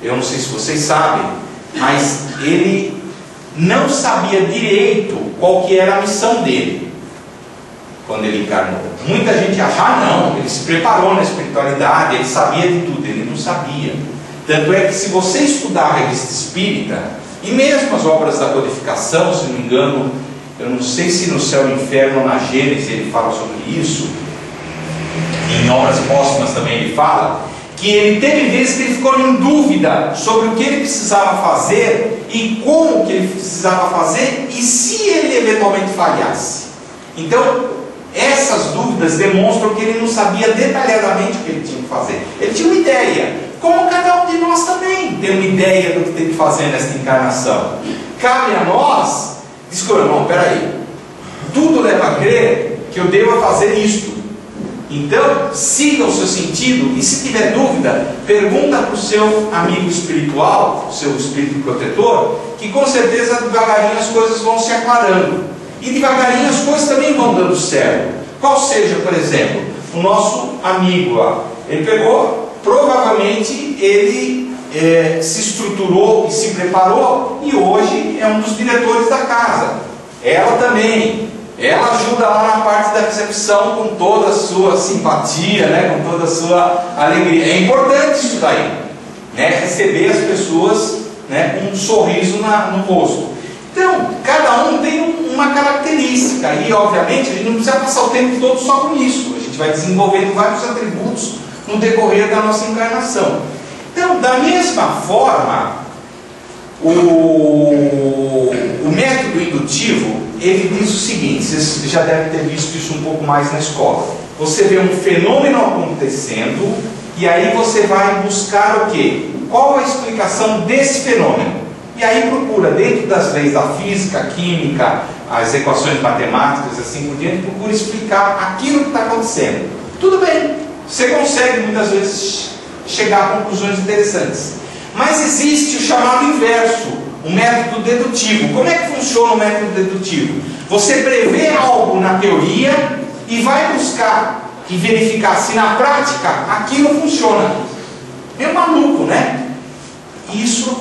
eu não sei se vocês sabem, mas ele não sabia direito qual que era a missão dele quando ele encarnou. Muita gente acha, não, ele se preparou na espiritualidade, ele sabia de tudo. Ele não sabia. Tanto é que se você estudar a Revista Espírita, e mesmo as obras da codificação, se não me engano, eu não sei se no Céu e Inferno ou na Gênesis ele fala sobre isso, em obras póstumas também ele fala, que ele teve vezes que ele ficou em dúvida sobre o que ele precisava fazer e como que ele precisava fazer e se ele eventualmente falhasse. Então, essas dúvidas demonstram que ele não sabia detalhadamente o que ele tinha que fazer. Ele tinha uma ideia, como cada um de nós também tem uma ideia do que tem que fazer nesta encarnação. Cabe a nós descobrir, não, peraí, tudo leva a crer que eu devo fazer isto. Então, siga o seu sentido e se tiver dúvida, pergunta para o seu amigo espiritual, o seu espírito protetor, que com certeza devagarinho as coisas vão se aclarando. E devagarinho as coisas também vão dando certo. Qual seja, por exemplo, o nosso amigo lá, ele pegou, provavelmente ele se estruturou e se preparou e hoje é um dos diretores da casa. Ela também. Ela ajuda lá na parte da recepção com toda a sua simpatia, né? Com toda a sua alegria. É importante isso daí, né? Receber as pessoas, né? Com um sorriso no rosto. Então, cada um tem uma característica e, obviamente, a gente não precisa passar o tempo todo só com isso. A gente vai desenvolvendo vários atributos no decorrer da nossa encarnação. Então, da mesma forma, o método indutivo, ele diz o seguinte, vocês já devem ter visto isso um pouco mais na escola. Você vê um fenômeno acontecendo e aí você vai buscar o quê? Qual a explicação desse fenômeno? E aí procura, dentro das leis da física, química, as equações matemáticas, assim por diante, procura explicar aquilo que está acontecendo. Tudo bem, você consegue muitas vezes chegar a conclusões interessantes. Mas existe o chamado inverso, o método dedutivo. Como é que funciona o método dedutivo? Você prevê algo na teoria e vai buscar e verificar se na prática aquilo funciona. É maluco, né? Isso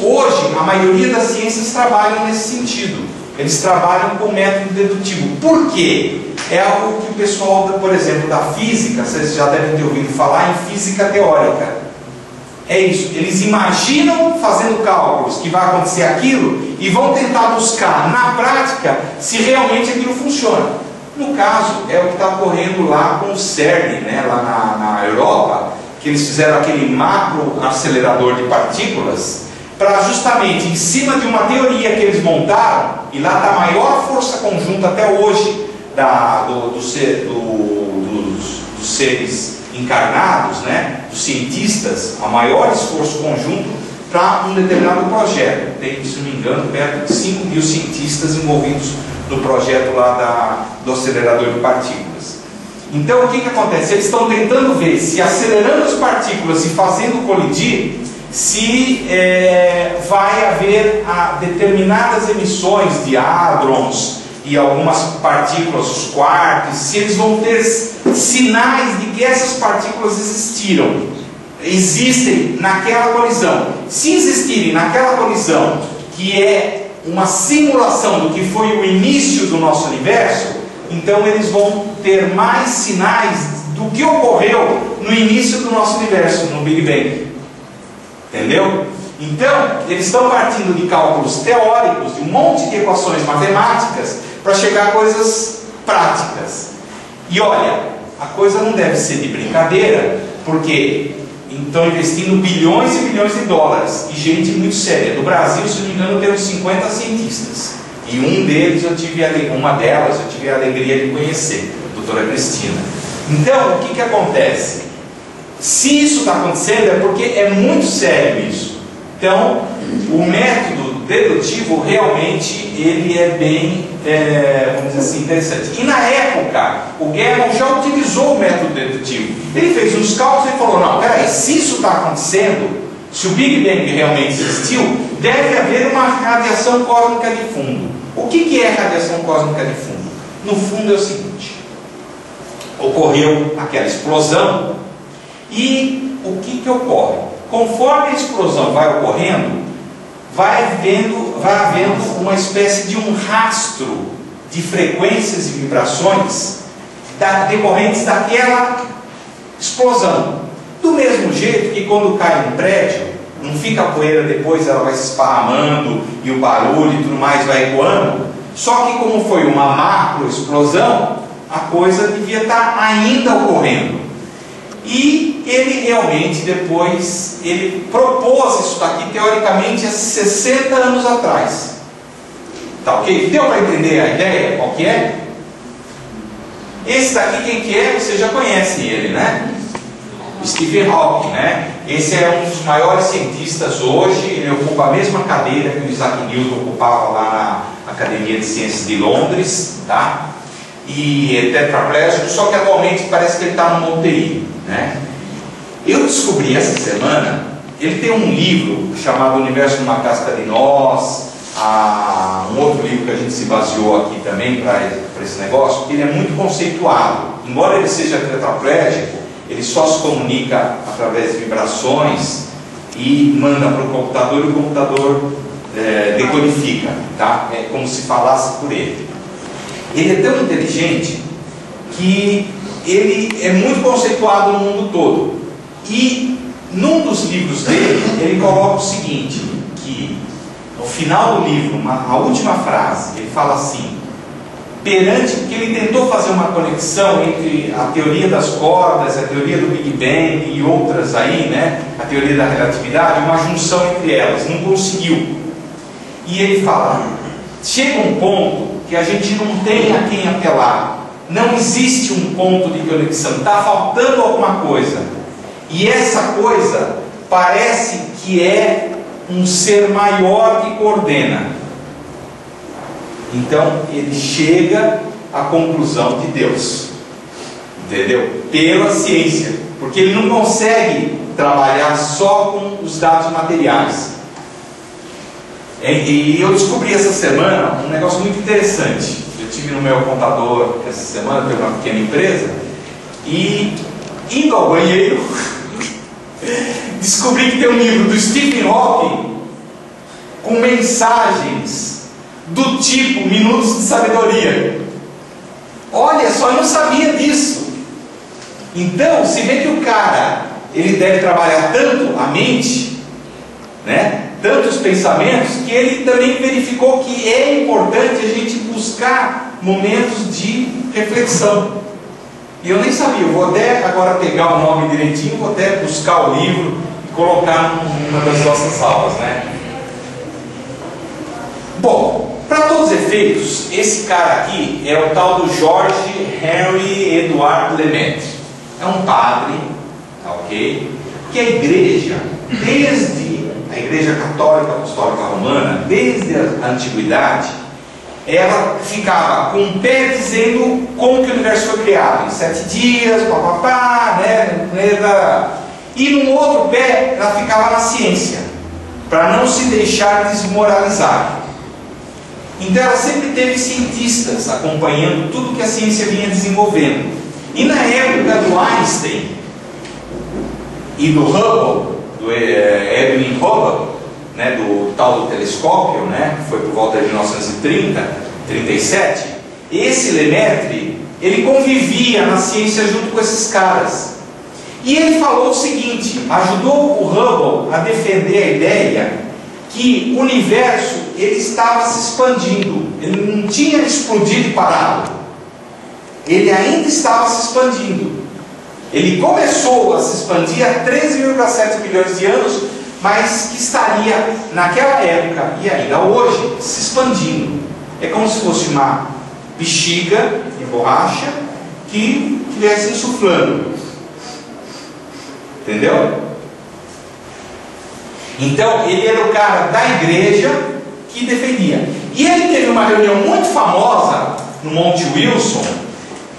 hoje, a maioria das ciências trabalham nesse sentido. Eles trabalham com o método dedutivo. Por quê? É algo que o pessoal, por exemplo, da física, vocês já devem ter ouvido falar em física teórica. É isso, eles imaginam fazendo cálculos que vai acontecer aquilo e vão tentar buscar na prática se realmente aquilo funciona. No caso, é o que está ocorrendo lá com o CERN, né, lá na Europa, que eles fizeram aquele macro acelerador de partículas para justamente em cima de uma teoria que eles montaram, e lá está a maior força conjunta até hoje dos seres encarnados, né, dos cientistas, a maior esforço conjunto para um determinado projeto. Tem, se não me engano, perto de 5.000 cientistas envolvidos no projeto lá do acelerador de partículas. Então o que acontece? Eles estão tentando ver se acelerando as partículas e fazendo colidir, se vai haver determinadas emissões de hadrons e algumas partículas, os quarks, se eles vão ter sinais de que essas partículas existem naquela colisão. Se existirem naquela colisão, que é uma simulação do que foi o início do nosso universo, então eles vão ter mais sinais do que ocorreu no início do nosso universo, no Big Bang. Entendeu? Então, eles estão partindo de cálculos teóricos, de um monte de equações matemáticas, para chegar a coisas práticas. E olha, a coisa não deve ser de brincadeira, porque estão investindo bilhões e bilhões de dólares, e gente muito séria. Do Brasil, se não me engano, temos 50 cientistas, e uma delas eu tive a alegria de conhecer, a doutora Cristina. Então, o que acontece? Se isso está acontecendo, é porque é muito sério isso. Então, o método dedutivo realmente ele é bem, vamos dizer assim, interessante. E na época, o Gamow já utilizou o método dedutivo. Ele fez uns cálculos e falou: não, peraí, se isso está acontecendo, se o Big Bang realmente existiu, deve haver uma radiação cósmica de fundo. O que é radiação cósmica de fundo? No fundo é o seguinte: ocorreu aquela explosão, e o que ocorre? Conforme a explosão vai ocorrendo, vai havendo uma espécie de um rastro de frequências e vibrações decorrentes daquela explosão. Do mesmo jeito que quando cai um prédio, não fica a poeira depois, ela vai se esparramando e o barulho e tudo mais vai ecoando. Só que como foi uma macro explosão, a coisa devia estar ainda ocorrendo. E ele realmente depois, ele propôs isso daqui teoricamente há 60 anos atrás. Tá ok? Deu para entender a ideia? Qual que é? Esse daqui, quem que é? Você já conhece ele, né? Stephen Hawking, né? Esse é um dos maiores cientistas hoje. Ele ocupa a mesma cadeira que o Isaac Newton ocupava lá na Academia de Ciências de Londres, tá? E é tetraplégico, só que atualmente parece que ele está numa UTI, né? Eu descobri essa semana, ele tem um livro chamado Universo numa Casca de Nós, um outro livro que a gente se baseou aqui também para esse negócio, que ele é muito conceituado. Embora ele seja tetraplégico, ele só se comunica através de vibrações e manda para o computador, e o computador decodifica, tá? É como se falasse por ele. Ele é tão inteligente que ele é muito conceituado no mundo todo. E num dos livros dele, ele coloca o seguinte, que no final do livro, a última frase, ele fala assim: porque ele tentou fazer uma conexão entre a teoria das cordas, a teoria do Big Bang e outras aí, né? A teoria da relatividade, uma junção entre elas, não conseguiu. E ele fala: chega um ponto que a gente não tem a quem apelar, não existe um ponto de conexão, está faltando alguma coisa, e essa coisa parece que é um ser maior que coordena. Então ele chega à conclusão de Deus, entendeu? Pela ciência, porque ele não consegue trabalhar só com os dados materiais. E eu descobri essa semana um negócio muito interessante. Eu tive no meu contador essa semana, tenho uma pequena empresa, e indo ao banheiro descobri que tem um livro do Stephen Hawking com mensagens do tipo Minutos de Sabedoria. Olha só, eu não sabia disso. Então, se vê que o cara, ele deve trabalhar tanto a mente, né? Tantos pensamentos, que ele também verificou que é importante a gente buscar momentos de reflexão. E eu nem sabia, eu vou até agora pegar o nome direitinho, vou até buscar o livro e colocar numa das nossas aulas, né? Bom, para todos os efeitos, esse cara aqui é o tal do George Henry Edward Lemaitre. É um padre, tá ok? Que a igreja, desde a Igreja Católica Apostólica Romana, desde a antiguidade, ela ficava com um pé dizendo como que o universo foi criado, em 7 dias, papapá, né? E no outro pé ela ficava na ciência, para não se deixar desmoralizar. Então ela sempre teve cientistas acompanhando tudo que a ciência vinha desenvolvendo. E na época do Einstein e do Hubble, do Edwin Hubble, né, do tal do telescópio, né, que foi por volta de 1930, 37, esse Lemaitre, ele convivia na ciência junto com esses caras. E ele falou o seguinte, ajudou o Hubble a defender a ideia que o universo ele estava se expandindo, ele não tinha explodido e parado, ele ainda estava se expandindo. Ele começou a se expandir há 13,7 milhões de anos, mas que estaria naquela época e ainda hoje se expandindo. É como se fosse uma bexiga de borracha que estivesse insuflando. Entendeu? Então ele era o cara da igreja que defendia. E ele teve uma reunião muito famosa no Monte Wilson,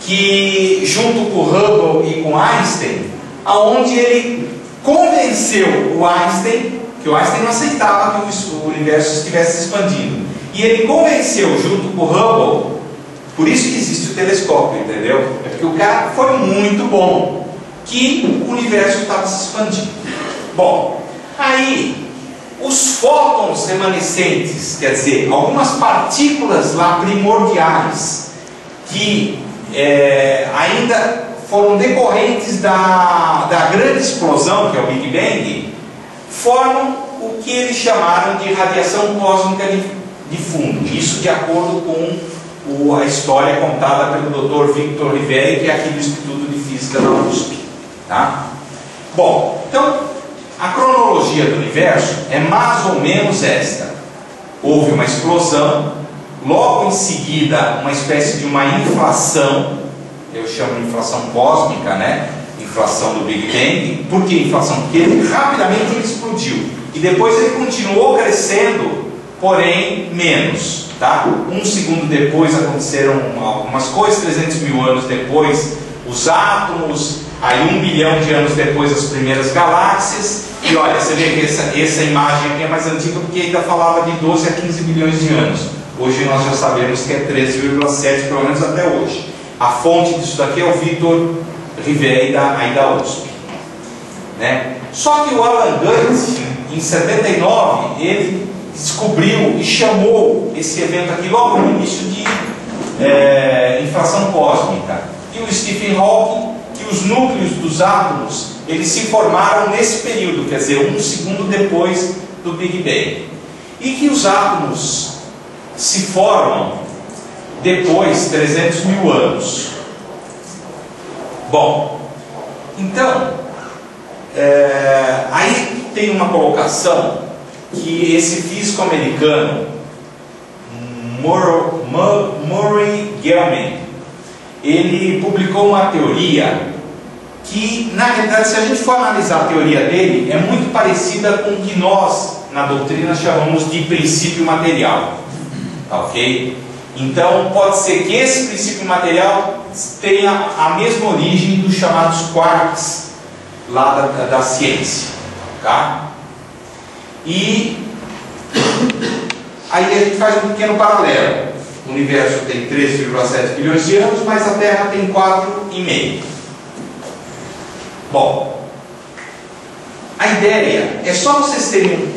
que junto com Hubble e com Einstein, aonde ele convenceu o Einstein, que o Einstein não aceitava que o universo estivesse se expandindo, e ele convenceu junto com o Hubble, por isso que existe o telescópio, entendeu? É porque o cara foi muito bom, que o universo estava se expandindo. Bom, aí os fótons remanescentes, quer dizer, algumas partículas lá primordiais que ainda foram decorrentes da grande explosão, que é o Big Bang, formam o que eles chamaram de radiação cósmica de fundo. Isso de acordo com a história contada pelo Dr. Victor Rivelli, que é aqui do Instituto de Física da USP. Tá? Bom, então a cronologia do universo é mais ou menos esta. Houve uma explosão, logo em seguida uma espécie de uma inflação, eu chamo de inflação cósmica, né? Inflação do Big Bang. Por que inflação? Porque rapidamente ele explodiu e depois ele continuou crescendo, porém menos, tá? Um segundo depois aconteceram algumas coisas, 300 mil anos depois os átomos, aí 1 bilhão de anos depois as primeiras galáxias. E olha, você vê que essa imagem aqui é mais antiga porque ainda falava de 12 a 15 bilhões de anos. Hoje nós já sabemos que é 13,7, pelo menos até hoje. A fonte disso daqui é o Victor Rivelli aí da USP, né? Só que o Alan Guth, em 79, ele descobriu e chamou esse evento aqui logo no início de inflação cósmica. E o Stephen Hawking, que os núcleos dos átomos eles se formaram nesse período, quer dizer, 1 segundo depois do Big Bang, e que os átomos se formam depois de 300 mil anos. Bom, então aí tem uma colocação que esse físico americano Murray Gell-Mann, ele publicou uma teoria que, na realidade, se a gente for analisar a teoria dele, é muito parecida com o que nós, na doutrina, chamamos de princípio material. Tá, ok? Então, pode ser que esse princípio material tenha a mesma origem dos chamados quarks lá da ciência. Tá? E aí a gente faz um pequeno paralelo. O universo tem 13,7 bilhões de anos, mas a Terra tem 4,5. Bom, a ideia é só vocês terem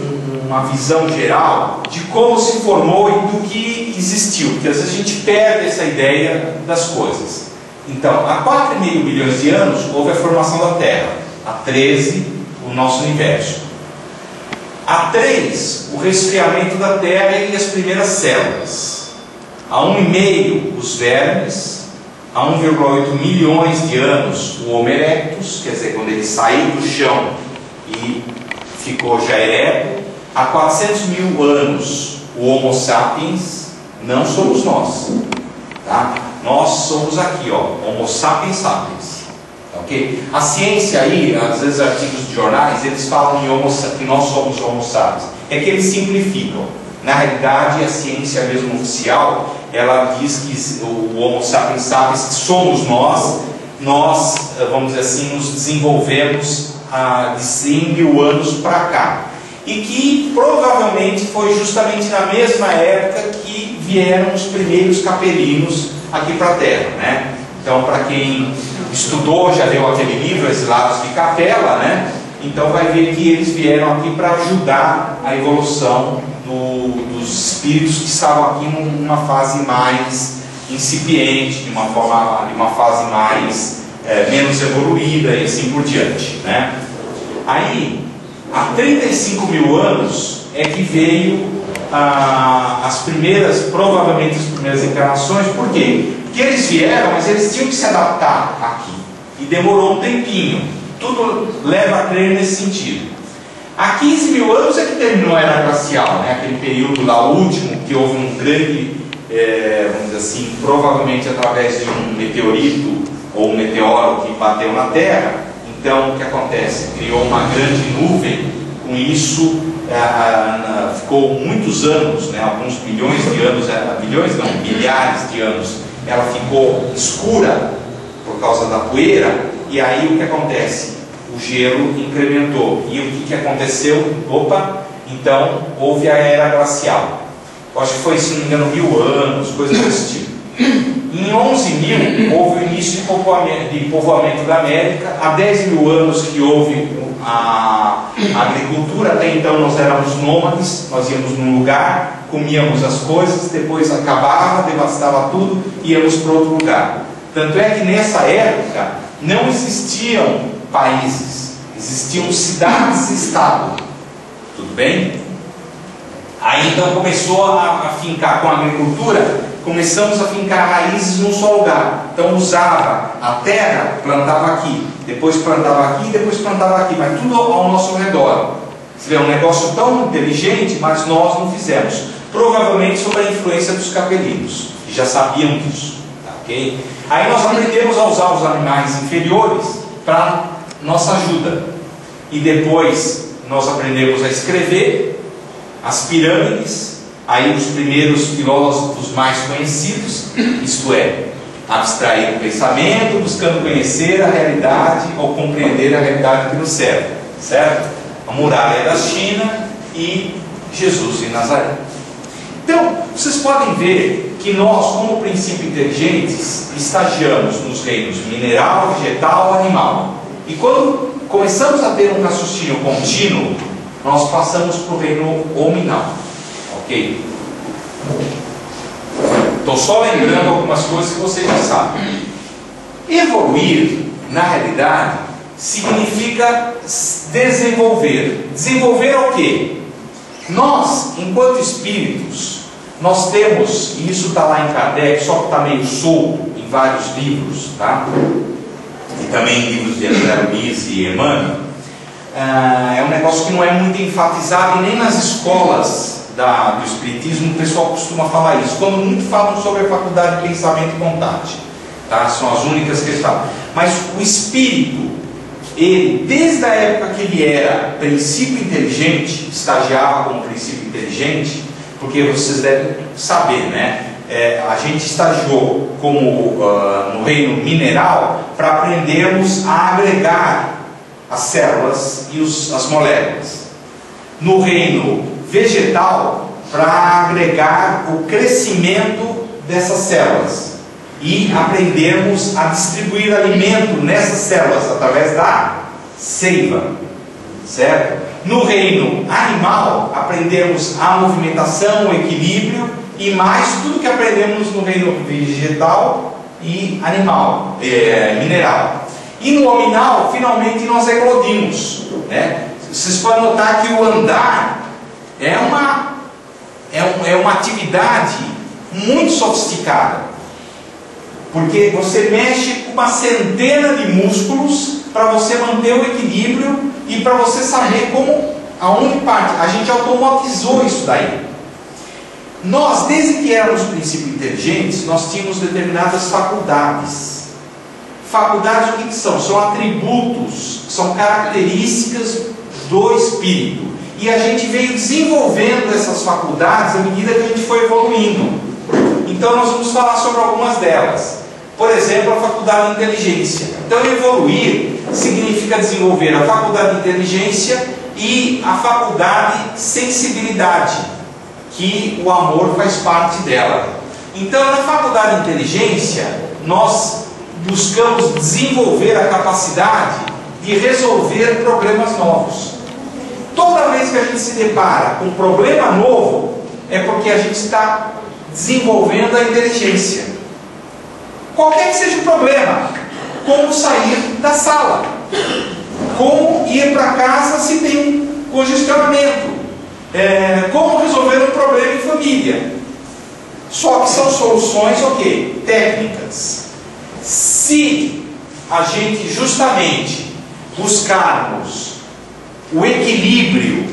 uma visão geral de como se formou e do que existiu, porque às vezes a gente perde essa ideia das coisas. Então, há 4,5 bilhões de anos houve a formação da Terra, há 13 o nosso universo, há 3 o resfriamento da Terra e as primeiras células, há 1,5 os vermes, há 1,8 milhões de anos o Homo erectus, quer dizer, quando ele saiu do chão e ficou já ereto, há 400 mil anos o Homo sapiens, não somos nós, tá? Nós somos aqui, ó, Homo sapiens sapiens, ok? A ciência aí, às vezes artigos de jornais, eles falam que nós somos Homo sapiens, é que eles simplificam. Na realidade, a ciência mesmo oficial, ela diz que o Homo sapiens sapiens somos nós, vamos dizer assim, nos desenvolvemos de 100 mil anos para cá. E que provavelmente foi justamente na mesma época que vieram os primeiros capelinos aqui para a Terra, né? Então, para quem estudou, já leu aquele livro, Exilados de Capela, né? Então vai ver que eles vieram aqui para ajudar a evolução dos espíritos que estavam aqui numa fase mais incipiente, de uma fase mais menos evoluída e assim por diante, né? Aí, há 35 mil anos é que veio as primeiras, provavelmente as primeiras encarnações. Por quê? Porque eles vieram, mas eles tinham que se adaptar aqui. E demorou um tempinho. Tudo leva a crer nesse sentido. Há 15 mil anos é que terminou a Era Glacial, né? Aquele período lá último, que houve um grande, vamos dizer assim, provavelmente através de um meteorito ou um meteoro que bateu na Terra. Então, o que acontece? Criou uma grande nuvem. Com isso, ficou muitos anos, né? Alguns bilhões de anos, bilhões não, milhares de anos, ela ficou escura por causa da poeira. E aí o que acontece? O gelo incrementou. E o que aconteceu? Opa! Então houve a Era Glacial. Eu acho que foi, se não me engano, 1000 anos, coisas desse tipo. Em 11.000 houve o início de povoamento da América. Há 10 mil anos que houve a agricultura. Até então nós éramos nômades, nós íamos num lugar, comíamos as coisas, depois acabava, devastava tudo e íamos para outro lugar. Tanto é que nessa época não existiam países, existiam cidades e estados. Tudo bem? Aí então começou a fincar com a agricultura, começamos a fincar raízes num só lugar. Então usava a terra, plantava aqui, depois plantava aqui, depois plantava aqui, mas tudo ao nosso redor. Você vê, um negócio tão inteligente, mas nós não fizemos. Provavelmente sob a influência dos capelinos, que já sabiam disso. Tá, okay? Aí nós aprendemos a usar os animais inferiores para nossa ajuda. E depois nós aprendemos a escrever as pirâmides. Aí os primeiros filósofos mais conhecidos, isto é, abstrair o pensamento, buscando conhecer a realidade ou compreender a realidade que nos serve, certo? A muralha da China e Jesus de Nazaré. Então, vocês podem ver que nós, como princípio inteligentes, estagiamos nos reinos mineral, vegetal, animal. E quando começamos a ter um raciocínio contínuo, nós passamos para o reino hominal. Ok? Estou só lembrando algumas coisas que vocês já sabem. Evoluir, na realidade, significa desenvolver. Desenvolver o quê? Nós, enquanto espíritos, nós temos, e isso está lá em Kardec, só que está meio solto em vários livros, tá? E também em livros de André Luiz e Emmanuel, é um negócio que não é muito enfatizado, e nem nas escolas do Espiritismo o pessoal costuma falar isso. Quando muito falam sobre a faculdade de pensamento e vontade, tá? São as únicas que eles falam. Mas o espírito, ele, desde a época que ele era princípio inteligente, estagiava como princípio inteligente, porque vocês devem saber, né? A gente estagiou como no reino mineral para aprendermos a agregar as células e as moléculas. No reino vegetal, para agregar o crescimento dessas células e aprendermos a distribuir alimento nessas células através da seiva, certo? No reino animal, aprendemos a movimentação, o equilíbrio e mais tudo que aprendemos no reino vegetal e animal, mineral. E no hominal, finalmente nós eclodimos, né? Vocês podem notar que o andar é uma atividade muito sofisticada, porque você mexe com uma centena de músculos para você manter o equilíbrio e para você saber aonde parte. A gente automatizou isso daí. Nós, desde que éramos princípios inteligentes, nós tínhamos determinadas faculdades. Faculdades o que são? São atributos, são características do espírito. E a gente veio desenvolvendo essas faculdades à medida que a gente foi evoluindo. Então nós vamos falar sobre algumas delas. Por exemplo, a faculdade de inteligência. Então evoluir significa desenvolver a faculdade de inteligência e a faculdade de sensibilidade, que o amor faz parte dela. Então na faculdade de inteligência nós buscamos desenvolver a capacidade de resolver problemas novos. Toda vez que a gente se depara com um problema novo, é porque a gente está desenvolvendo a inteligência. Qualquer que seja o problema, como sair da sala, como ir para casa se tem um congestionamento, como resolver um problema em família. Só que são soluções, ok, técnicas. Se a gente justamente buscarmos o equilíbrio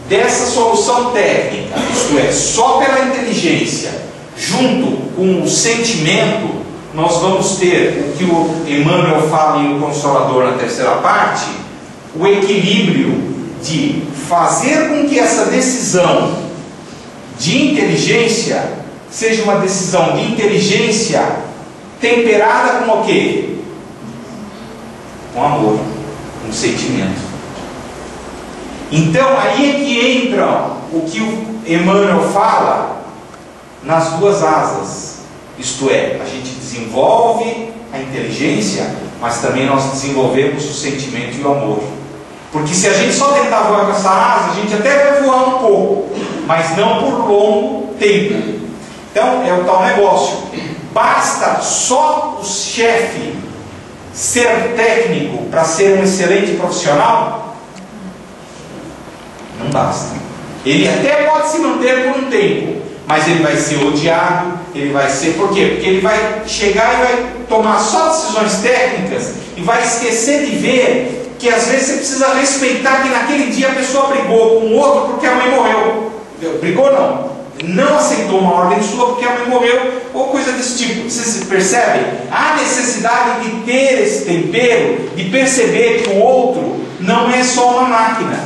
dessa solução técnica, isto é, só pela inteligência, junto com o sentimento, nós vamos ter o que o Emmanuel fala em O Consolador na terceira parte, o equilíbrio de fazer com que essa decisão de inteligência seja uma decisão de inteligência temperada com o quê? Com amor, com sentimento. Então aí é que entra o que o Emmanuel fala nas duas asas. Isto é, a gente desenvolve a inteligência, mas também nós desenvolvemos o sentimento e o amor. Porque se a gente só tentar voar com essa asa, a gente até vai voar um pouco, mas não por longo tempo. Então é o tal negócio. Basta só o chefe ser técnico para ser um excelente profissional? Não basta. Ele até pode se manter por um tempo, mas ele vai ser odiado, ele vai ser... Por quê? Porque ele vai chegar e vai tomar só decisões técnicas e vai esquecer de ver que às vezes você precisa respeitar que naquele dia a pessoa brigou com o outro porque a mãe morreu. Brigou não aceitou uma ordem sua porque a mãe morreu, ou coisa desse tipo. Vocês percebem? Há necessidade de ter esse tempero, de perceber que o outro não é só uma máquina.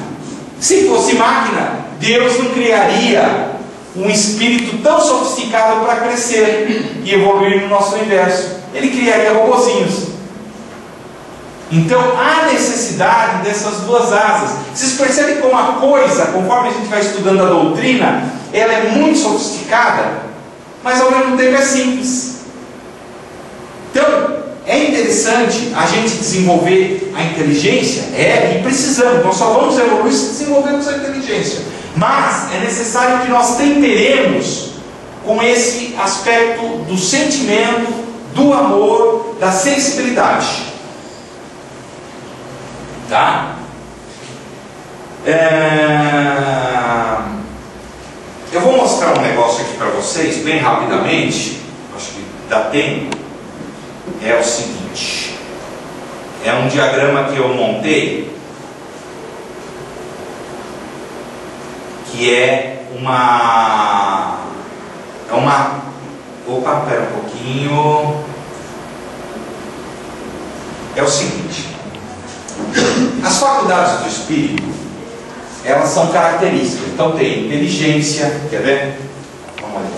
Se fosse máquina, Deus não criaria um espírito tão sofisticado para crescer e evoluir no nosso universo. Ele criaria robozinhos. Então há necessidade dessas duas asas. Vocês percebem como a coisa, conforme a gente vai estudando a doutrina, ela é muito sofisticada, mas ao mesmo tempo é simples. Então é interessante a gente desenvolver a inteligência, e precisamos, nós só vamos evoluir se desenvolvermos a inteligência. Mas é necessário que nós temperemos com esse aspecto do sentimento, do amor, da sensibilidade. Tá? Eu vou mostrar um negócio aqui para vocês, bem rapidamente, acho que dá tempo. É o seguinte, é um diagrama que eu montei, que é uma... Opa, pera um pouquinho. É o seguinte, as faculdades do espírito, elas são características. Então tem inteligência, quer ver? Vamos olhar.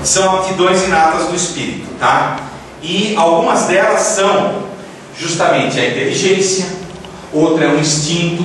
São aptidões inatas do espírito, tá? E algumas delas são justamente a inteligência, outra é o instinto,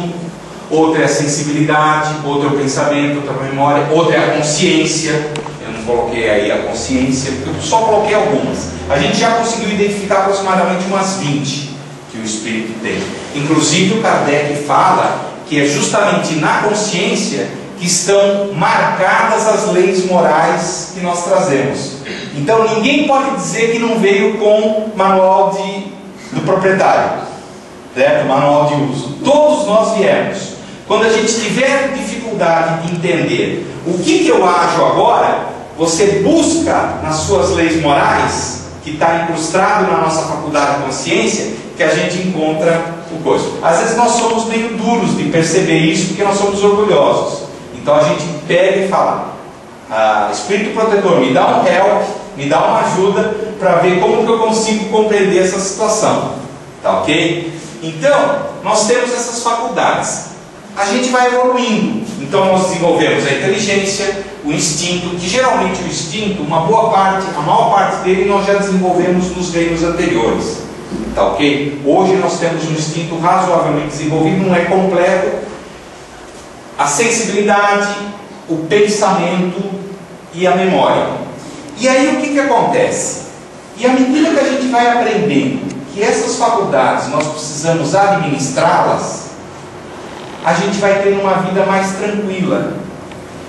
outra é a sensibilidade, outra é o pensamento, outra é a memória, outra é a consciência. Eu não coloquei aí a consciência, porque eu só coloquei algumas. A gente já conseguiu identificar aproximadamente umas 20 que o espírito tem. Inclusive o Kardec fala que é justamente na consciência que estão marcadas as leis morais que nós trazemos. Então ninguém pode dizer que não veio com manual do proprietário, certo? Manual de uso. Todos nós viemos. Quando a gente tiver dificuldade de entender o que eu ajo agora, você busca nas suas leis morais, que está incrustado na nossa faculdade de consciência, que a gente encontra o coisa. Às vezes nós somos meio duros de perceber isso, porque nós somos orgulhosos. Então a gente pega e fala, Espírito Protetor, me dá um help, me dá uma ajuda para ver como que eu consigo compreender essa situação. Tá ok? Então, nós temos essas faculdades. A gente vai evoluindo. Então nós desenvolvemos a inteligência, o instinto, que geralmente o instinto, uma boa parte, a maior parte dele nós já desenvolvemos nos reinos anteriores. Tá ok? Hoje nós temos um instinto razoavelmente desenvolvido, não é completo. A sensibilidade, o pensamento e a memória. E aí o que acontece? E à medida que a gente vai aprendendo que essas faculdades nós precisamos administrá-las, a gente vai ter uma vida mais tranquila.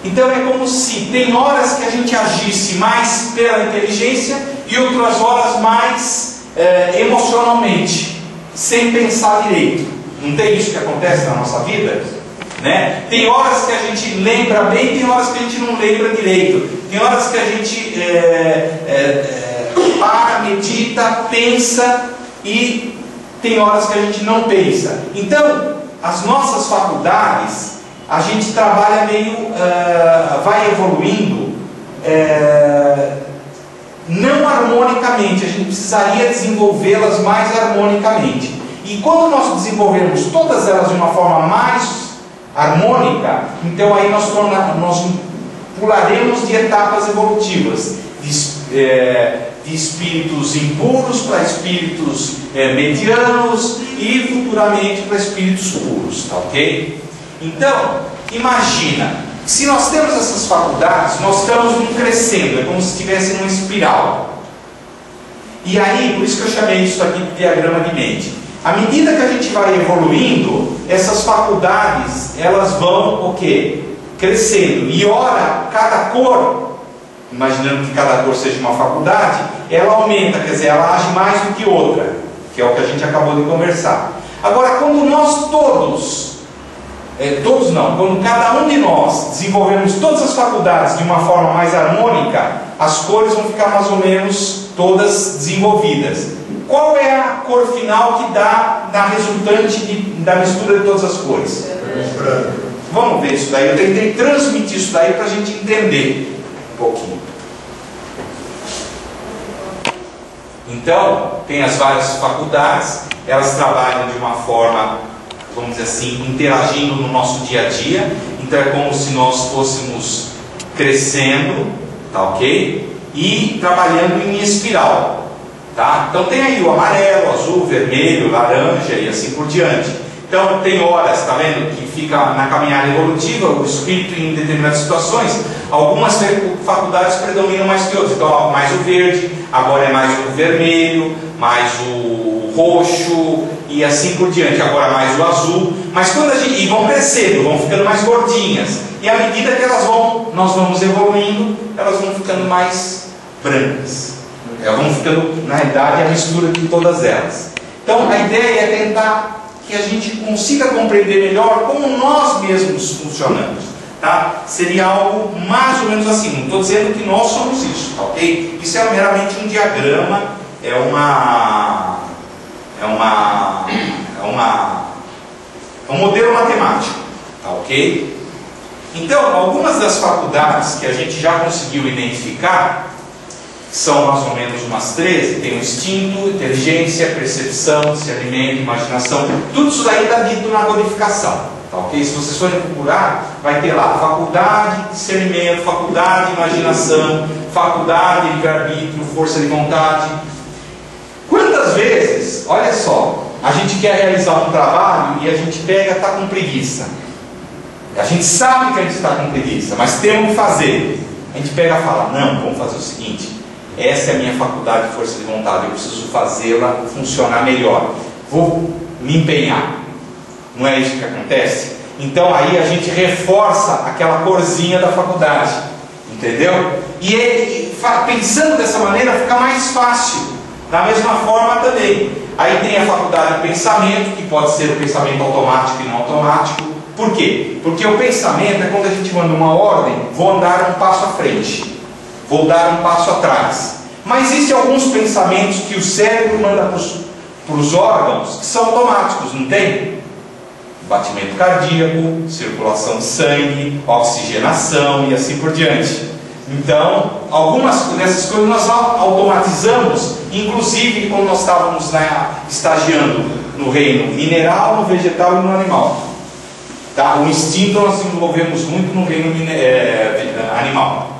Então é como se tem horas que a gente agisse mais pela inteligência e outras horas mais emocionalmente, sem pensar direito. Não tem isso que acontece na nossa vida? Né? Tem horas que a gente lembra bem, tem horas que a gente não lembra direito. Tem horas que a gente para, medita, pensa, e tem horas que a gente não pensa. Então, as nossas faculdades, a gente trabalha meio, vai evoluindo, não harmonicamente. A gente precisaria desenvolvê-las mais harmonicamente. E quando nós desenvolvermos todas elas de uma forma mais harmônica, então aí nós pularemos de etapas evolutivas, de espíritos impuros para espíritos medianos e futuramente para espíritos puros, tá ok? Então, imagina, se nós temos essas faculdades, nós estamos crescendo, é como se estivesse numa espiral. E aí, por isso que eu chamei isso aqui de diagrama de mente. À medida que a gente vai evoluindo, essas faculdades, elas vão o quê? Crescendo. E ora, cada cor, imaginando que cada cor seja uma faculdade, ela aumenta, quer dizer, ela age mais do que outra, que é o que a gente acabou de conversar. Agora, quando nós quando cada um de nós desenvolvemos todas as faculdades de uma forma mais harmônica, as cores vão ficar mais ou menos todas desenvolvidas. Qual é a cor final que dá na resultante da mistura de todas as cores? Branco. Vamos ver isso daí. Eu tentei transmitir isso daí para a gente entender um pouquinho. Então, tem as várias faculdades, elas trabalham de uma forma, vamos dizer assim, interagindo no nosso dia a dia. Então é como se nós fôssemos crescendo, tá ok? E trabalhando em espiral. Tá? Então tem aí o amarelo, o azul, o vermelho, o laranja e assim por diante. Então tem horas, tá vendo, que fica na caminhada evolutiva, o espírito em determinadas situações, algumas faculdades predominam mais que outras. Então mais o verde, agora é mais o vermelho, mais o roxo e assim por diante, agora mais o azul. Mas quando e vão crescendo, vão ficando mais gordinhas. E à medida que nós vamos evoluindo, elas vão ficando mais brancas. Elas vão ficando, na realidade, a mistura de todas elas. Então a ideia é tentar que a gente consiga compreender melhor como nós mesmos funcionamos, tá? Seria algo mais ou menos assim. Não estou dizendo que nós somos isso, tá ok? Isso é meramente um diagrama, é um modelo matemático, tá ok? Então, algumas das faculdades que a gente já conseguiu identificar são mais ou menos umas 13, tem o instinto, inteligência, percepção, discernimento, imaginação, tudo isso daí está dito na codificação, tá ok? Se vocês forem procurar, vai ter lá faculdade, discernimento, faculdade, imaginação, faculdade, livre-arbítrio, força de vontade. Quantas vezes, olha só, a gente quer realizar um trabalho e a gente pega, está com preguiça. A gente sabe que a gente está com preguiça, mas temos que fazer. A gente pega e fala, não, vamos fazer o seguinte, essa é a minha faculdade de força de vontade, eu preciso fazê-la funcionar melhor, vou me empenhar. Não é isso que acontece? Então aí a gente reforça aquela corzinha da faculdade, entendeu? E pensando dessa maneira fica mais fácil. Da mesma forma também, aí tem a faculdade de pensamento, que pode ser o pensamento automático e não automático. Por quê? Porque o pensamento é quando a gente manda uma ordem, vou andar um passo à frente, vou dar um passo atrás. Mas existem alguns pensamentos que o cérebro manda para os órgãos que são automáticos, não tem? Batimento cardíaco, circulação de sangue, oxigenação e assim por diante. Então, algumas dessas coisas nós automatizamos, inclusive quando nós estávamos estagiando no reino mineral, no vegetal e no animal. Tá? O instinto nós desenvolvemos muito no reino animal.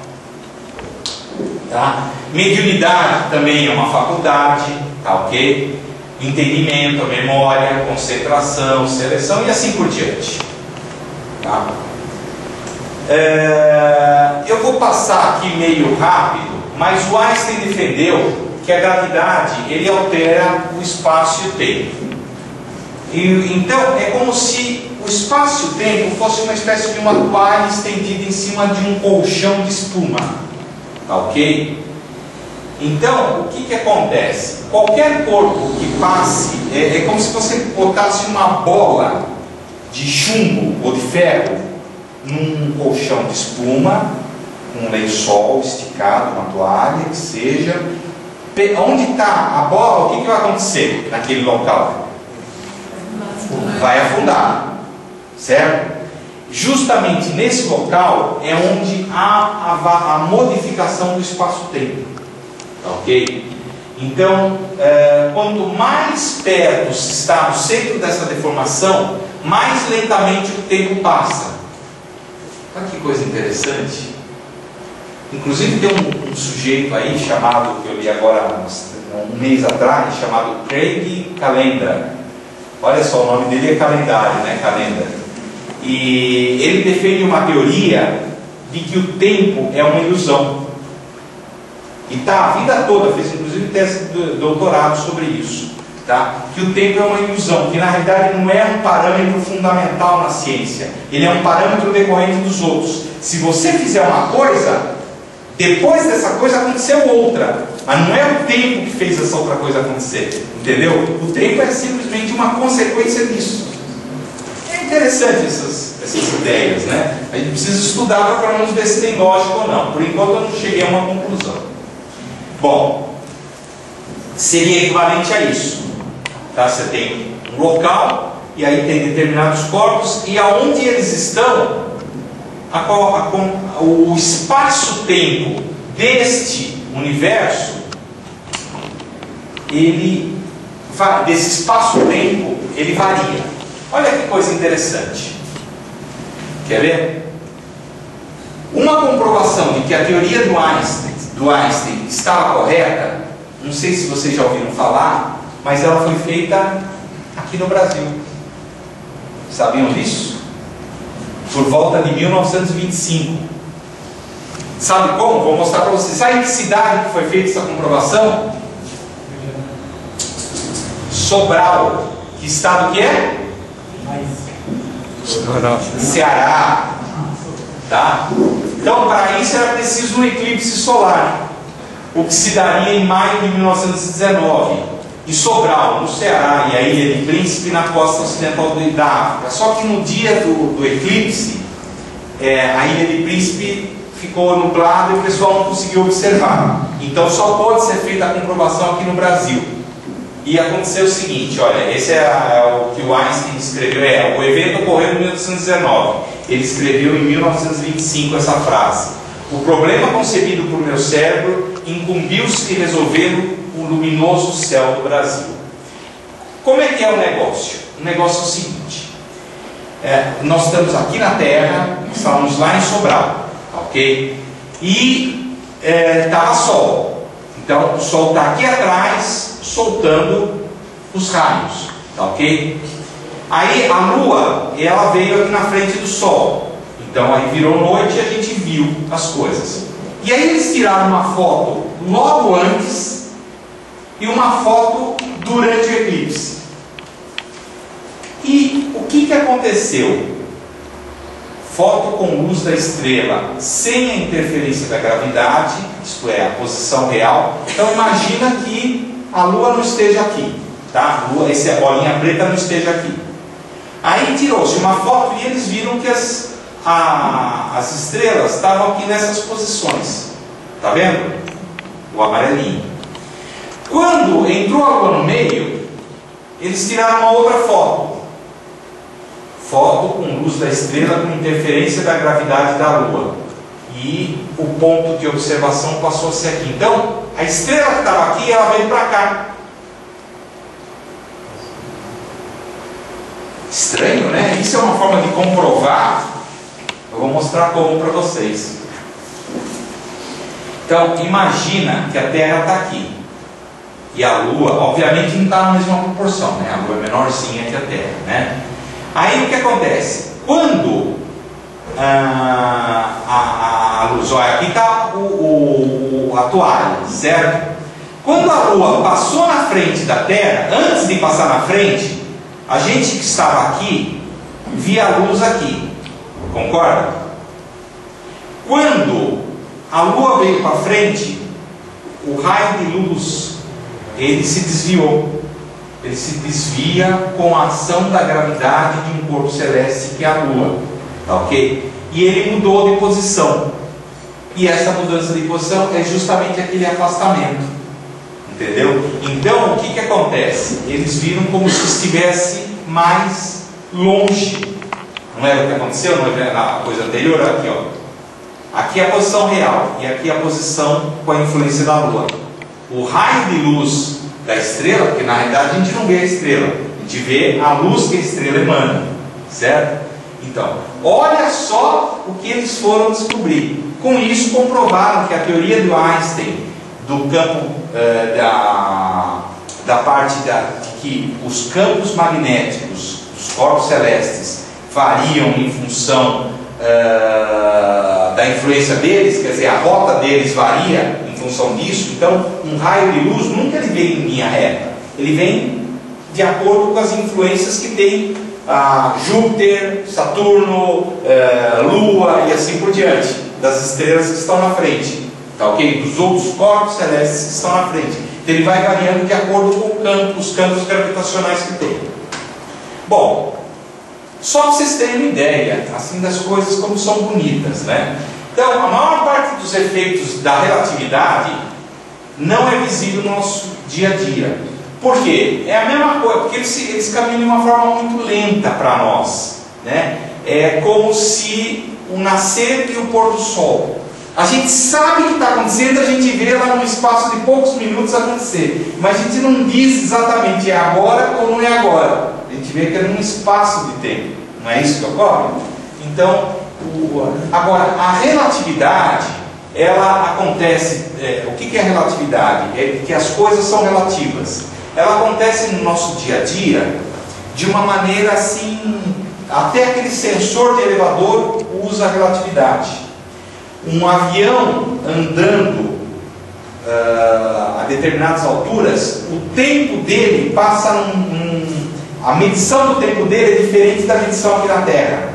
Tá? Mediunidade também é uma faculdade, tá ok? Entendimento, memória, concentração, seleção e assim por diante. Tá? Eu vou passar aqui meio rápido, mas o Einstein defendeu que a gravidade ele altera o espaço e o tempo. Então é como se o espaço e o tempo fosse uma espécie de uma toalha estendida em cima de um colchão de espuma, tá ok? Então o que acontece? Qualquer corpo que passe é como se você botasse uma bola de chumbo ou de ferro num colchão de espuma, um lençol esticado, uma toalha, que seja. Onde está a bola, o que vai acontecer naquele local? Vai afundar, certo? Justamente nesse local é onde há a modificação do espaço-tempo, ok? Então, quanto mais perto se está do centro dessa deformação, mais lentamente o tempo passa. Olha que coisa interessante. Inclusive tem um sujeito aí chamado, que eu li agora um mês atrás, chamado Craig Callendar. Olha só, o nome dele é calendário, né? Callendar. E ele defende uma teoria de que o tempo é uma ilusão. E tá, a vida toda, fez inclusive tese de doutorado sobre isso, tá? Que o tempo é uma ilusão, que na realidade não é um parâmetro fundamental na ciência, ele é um parâmetro decorrente dos outros. Se você fizer uma coisa, depois dessa coisa aconteceu outra, mas não é o tempo que fez essa outra coisa acontecer, entendeu? O tempo é simplesmente uma consequência disso. É interessante essas ideias, né? A gente precisa estudar para pelo menos ver se tem lógica ou não. Por enquanto eu não cheguei a uma conclusão. Bom, seria equivalente a isso, tá? Você tem um local e aí tem determinados corpos, e aonde eles estão, o espaço-tempo deste universo, desse espaço-tempo, ele varia. Olha que coisa interessante. Quer ver? Uma comprovação de que a teoria do Einstein estava correta, não sei se vocês já ouviram falar, mas ela foi feita aqui no Brasil. Sabiam disso? Por volta de 1925. Sabe como? Vou mostrar para vocês. Sabe em que cidade que foi feita essa comprovação? Sobral. Que estado que é? Ceará. Tá? Então, para isso era preciso um eclipse solar, o que se daria em maio de 1919, em Sobral, no Ceará, e a Ilha de Príncipe, na costa ocidental da África. Só que no dia do eclipse, a Ilha de Príncipe ficou nublada e o pessoal não conseguiu observar. Então, só pode ser feita a comprovação aqui no Brasil. E aconteceu o seguinte, olha, esse é o que o Einstein escreveu, o evento ocorreu em 1919, ele escreveu em 1925 essa frase: o problema concebido por meu cérebro incumbiu-se de resolver o luminoso céu do Brasil. Como é que é o negócio? O negócio é o seguinte, nós estamos aqui na Terra, estávamos lá em Sobral, ok? E estava sol, então o sol está aqui atrás, soltando os raios, tá ok? Aí a Lua, ela veio aqui na frente do Sol, então aí virou noite e a gente viu as coisas. E aí eles tiraram uma foto logo antes e uma foto durante o eclipse. E o que aconteceu? Foto com luz da estrela sem a interferência da gravidade, isto é, a posição real. Então imagina que a Lua não esteja aqui, tá? A Lua, essa bolinha preta não esteja aqui. Aí tirou-se uma foto e eles viram que as estrelas estavam aqui nessas posições. Tá vendo? O amarelinho. Quando entrou a Lua no meio, eles tiraram uma outra foto. Foto com luz da estrela com interferência da gravidade da Lua. E o ponto de observação passou a ser aqui. Então, a estrela que estava aqui, ela veio para cá. Estranho, né? Isso é uma forma de comprovar. Eu vou mostrar como para vocês. Então, imagina que a Terra está aqui. E a Lua, obviamente, não está na mesma proporção, né? A Lua é menorzinha que a Terra, né? Aí o que acontece? Quando a luz, olha, aqui está a toalha, certo? Quando a Lua passou na frente da Terra, antes de passar na frente, a gente que estava aqui via a luz aqui, concorda? Quando a Lua veio para frente, o raio de luz ele se desviou. ele se desvia com a ação da gravidade de um corpo celeste que é a Lua, tá ok? E ele mudou de posição, e essa mudança de posição é justamente aquele afastamento, entendeu? Então o que acontece? Eles viram como se estivesse mais longe. Não era o que aconteceu na coisa anterior? Aqui, ó. Aqui é a posição real e aqui é a posição com a influência da Lua. O raio de luz da estrela, porque na realidade a gente não vê a estrela, a gente vê a luz que a estrela emana, certo? Então, olha só o que eles foram descobrir. Com isso comprovaram que a teoria do Einstein do campo da parte que os campos magnéticos dos corpos celestes variam em função da influência deles, quer dizer, a rota deles varia em função disso. Então, um raio de luz nunca ele vem em linha reta, ele vem de acordo com as influências que tem Júpiter, Saturno, Lua e assim por diante, das estrelas que estão na frente, tá ok? Dos outros corpos celestes que estão na frente. Então, ele vai variando de acordo com os campos gravitacionais que tem. Bom, só para vocês terem uma ideia assim das coisas como são bonitas, né? Então, a maior parte dos efeitos da relatividade não é visível no nosso dia a dia. Por quê? É a mesma coisa, porque eles caminham de uma forma muito lenta para nós, né? É como se o nascer e o pôr do sol. A gente sabe o que está acontecendo, a gente vê lá no espaço de poucos minutos acontecer, mas a gente não diz exatamente é agora ou não é agora. A gente vê que é num espaço de tempo, não é isso que ocorre? Então, agora, a relatividade, ela acontece, o que é a relatividade? É que as coisas são relativas. Ela acontece no nosso dia a dia de uma maneira assim, até aquele sensor de elevador usa a relatividade. Um avião andando a determinadas alturas, o tempo dele passa a medição do tempo dele é diferente da medição aqui na Terra.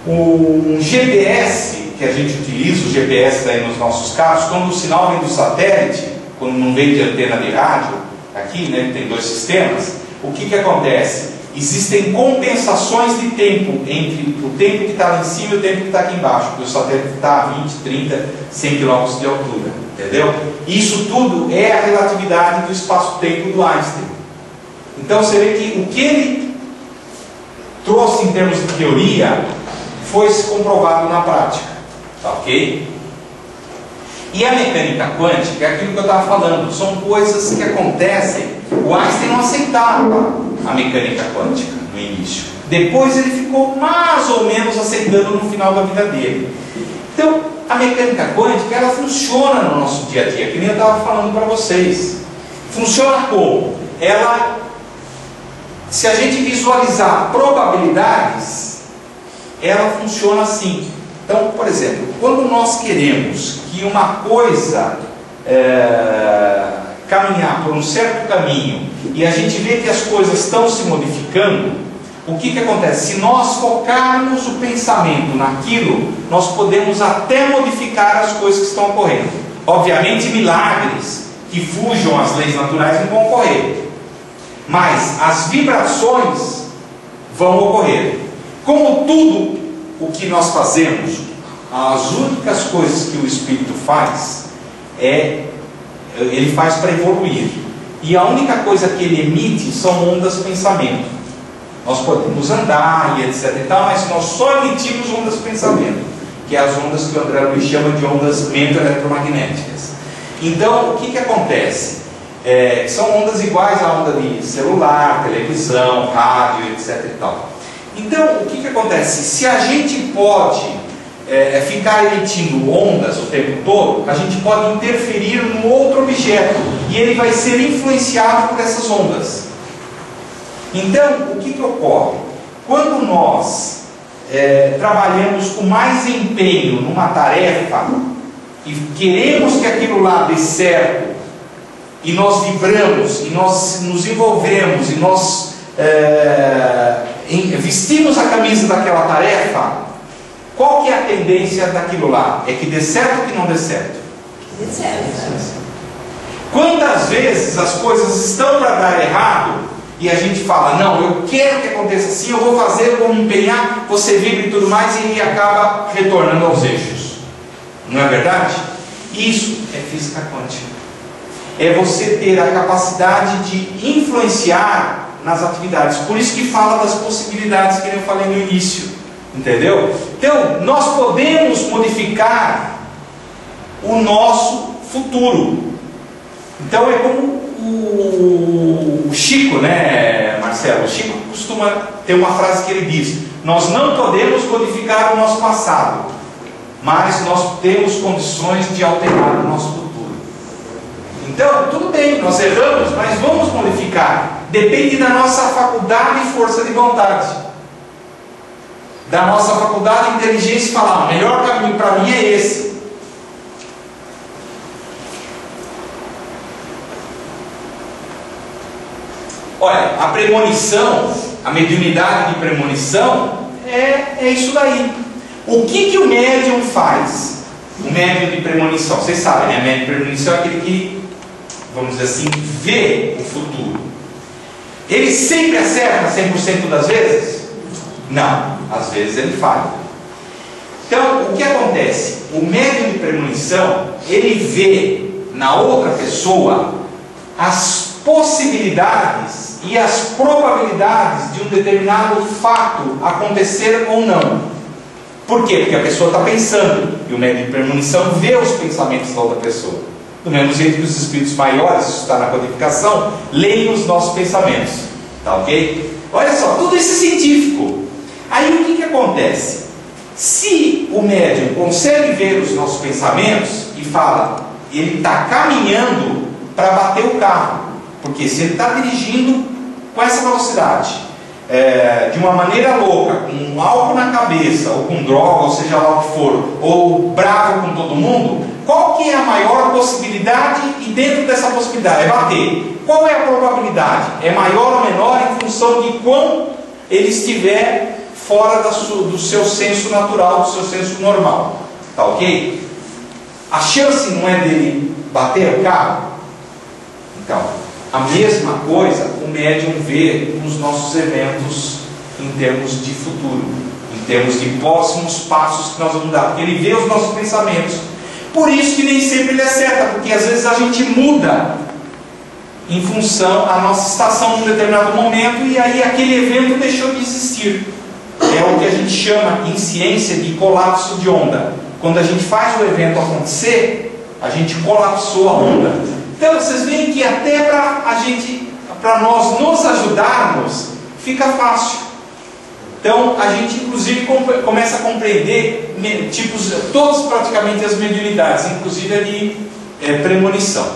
Um GPS, que a gente utiliza, o GPS daí nos nossos carros, quando o sinal vem do satélite, quando não vem de antena de rádio, aqui, né, tem dois sistemas, o que acontece? Existem compensações de tempo entre o tempo que está lá em cima e o tempo que está aqui embaixo, porque o satélite está a 20, 30, 100 km de altura, entendeu? Isso tudo é a relatividade do espaço-tempo do Einstein. Então você vê que o que ele trouxe em termos de teoria foi se comprovado na prática, tá ok? E a mecânica quântica é aquilo que eu estava falando, são coisas que acontecem. O Einstein não aceitava a mecânica quântica no início, depois ele ficou mais ou menos aceitando no final da vida dele. Então, a mecânica quântica, ela funciona no nosso dia a dia, que nem eu estava falando para vocês. Funciona como? Ela, se a gente visualizar probabilidades, ela funciona assim. Então, por exemplo, quando nós queremos que uma coisa caminhar por um certo caminho e a gente vê que as coisas estão se modificando, o que acontece? Se nós focarmos o pensamento naquilo, nós podemos até modificar as coisas que estão ocorrendo. Obviamente, milagres que fujam às leis naturais não vão ocorrer, mas as vibrações vão ocorrer. Como tudo o que nós fazemos, as únicas coisas que o Espírito faz ele faz para evoluir, e a única coisa que ele emite são ondas de pensamento. Nós podemos andar e etc e tal, mas nós só emitimos ondas de pensamento, que é as ondas que o André Luiz chama de ondas mento-eletromagnéticas. Então, o que acontece? São ondas iguais à onda de celular, televisão, rádio, etc e tal. Então, o que acontece? Se a gente pode ficar emitindo ondas o tempo todo, a gente pode interferir no outro objeto e ele vai ser influenciado por essas ondas. Então, o que ocorre? Quando nós trabalhamos com mais empenho numa tarefa e queremos que aquilo lá dê certo, e nós vibramos, e nós nos envolvemos, e nós vestimos a camisa daquela tarefa, qual que é a tendência daquilo lá? É que dê certo ou que não dê certo? Dê certo. Quantas vezes as coisas estão para dar errado e a gente fala, não, eu quero que aconteça assim, eu vou fazer, eu vou me empenhar, você vibra e tudo mais, e ele acaba retornando aos eixos. Não é verdade? Isso é física quântica. É você ter a capacidade de influenciar nas atividades. Por isso que fala das possibilidades que eu falei no início. Entendeu? Então, nós podemos modificar o nosso futuro. Então é como o Chico, né, Marcelo? O Chico costuma ter uma frase que ele diz: nós não podemos modificar o nosso passado, mas nós temos condições de alterar o nosso futuro. Então, tudo bem, nós erramos, mas vamos modificar. Depende da nossa faculdade e força de vontade, da nossa faculdade de inteligência, e falar, o melhor caminho para mim é esse. Olha, a premonição, a mediunidade de premonição é isso daí. O que o médium faz? O médium de premonição, vocês sabem, né? O médium de premonição é aquele que, vamos dizer assim, vê o futuro. Ele sempre acerta 100% das vezes? Não, às vezes ele falha. Então, o que acontece? O médium de premonição, ele vê na outra pessoa as possibilidades e as probabilidades de um determinado fato acontecer ou não. Por quê? Porque a pessoa está pensando, e o médium de premonição vê os pensamentos da outra pessoa. Do mesmo jeito que os espíritos maiores, isso está na codificação, leem os nossos pensamentos. Tá ok? Olha só, tudo isso é científico. Aí o que acontece? Se o médium consegue ver os nossos pensamentos e fala, ele está caminhando para bater o carro, porque se ele está dirigindo com essa velocidade, de uma maneira louca, com álcool na cabeça, ou com droga, ou seja lá o que for, ou bravo com todo mundo, qual que é a maior possibilidade? E dentro dessa possibilidade é bater. Qual é a probabilidade? É maior ou menor em função de quão ele estiver fora do seu senso natural, do seu senso normal. Tá ok? A chance não é dele bater o carro? Então, a mesma coisa o médium vê nos nossos eventos em termos de futuro, em termos de próximos passos que nós vamos dar, porque ele vê os nossos pensamentos. Por isso que nem sempre ele acerta, porque às vezes a gente muda em função da nossa estação em um determinado momento, e aí aquele evento deixou de existir. É o que a gente chama em ciência de colapso de onda. Quando a gente faz o evento acontecer, a gente colapsou a onda. Então vocês veem que até para nós nos ajudarmos, fica fácil. Então a gente inclusive começa a compreender todas praticamente as mediunidades, inclusive a de premonição.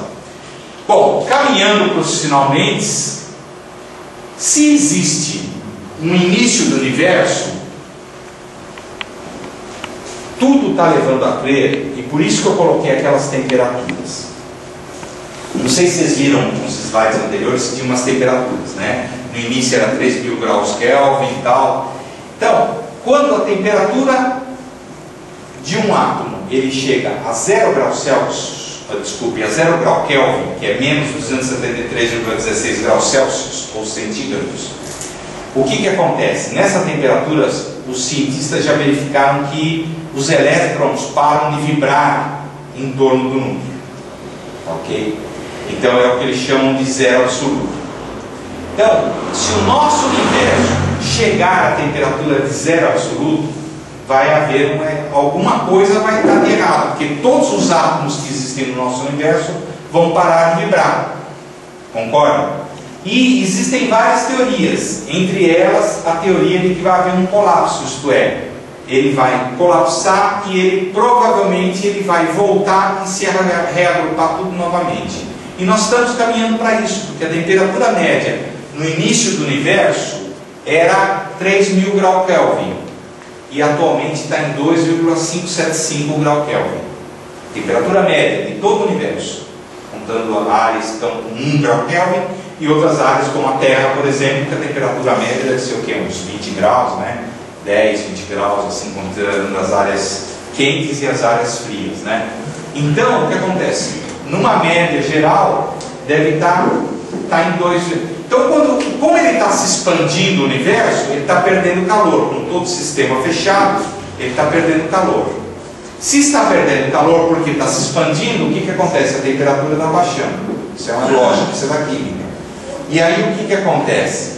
Bom, caminhando profissionalmente, se existe um início do universo, tudo está levando a crer, e por isso que eu coloquei aquelas temperaturas. Não sei se vocês viram nos slides anteriores, tinha umas temperaturas, né? No início era 3.000 graus Kelvin e tal. Então, quando a temperatura de um átomo ele chega a 0 graus Celsius, a 0 grau Kelvin, que é menos 273,16 graus Celsius ou centígrados, o que acontece? Nessa temperatura, os cientistas já verificaram que os elétrons param de vibrar em torno do núcleo. Ok? Então é o que eles chamam de zero absoluto. Então, se o nosso universo chegar à temperatura de zero absoluto, vai haver alguma coisa vai estar de errado, porque todos os átomos que existem no nosso universo vão parar de vibrar. Concorda? E existem várias teorias, entre elas a teoria de que vai haver um colapso, isto é, ele vai colapsar e ele provavelmente vai voltar e se reagrupar tudo novamente. E nós estamos caminhando para isso, porque a temperatura média no início do universo era 3.000 graus Kelvin e atualmente está em 2,575 graus Kelvin. Temperatura média de todo o universo, contando áreas que estão com 1 grau Kelvin e outras áreas como a Terra, por exemplo, que a temperatura média deve ser o quê? Uns 20 graus, né? 10, 20 graus, assim, considerando as áreas quentes e as áreas frias, né? Então, o que acontece? numa média geral, deve estar em 2. Então, como ele está se expandindo o universo, ele está perdendo calor. Com todo o sistema fechado, ele está perdendo calor. Se está perdendo calor porque está se expandindo, o que acontece? A temperatura está baixando. Isso é uma lógica, isso é da química. E aí o que acontece?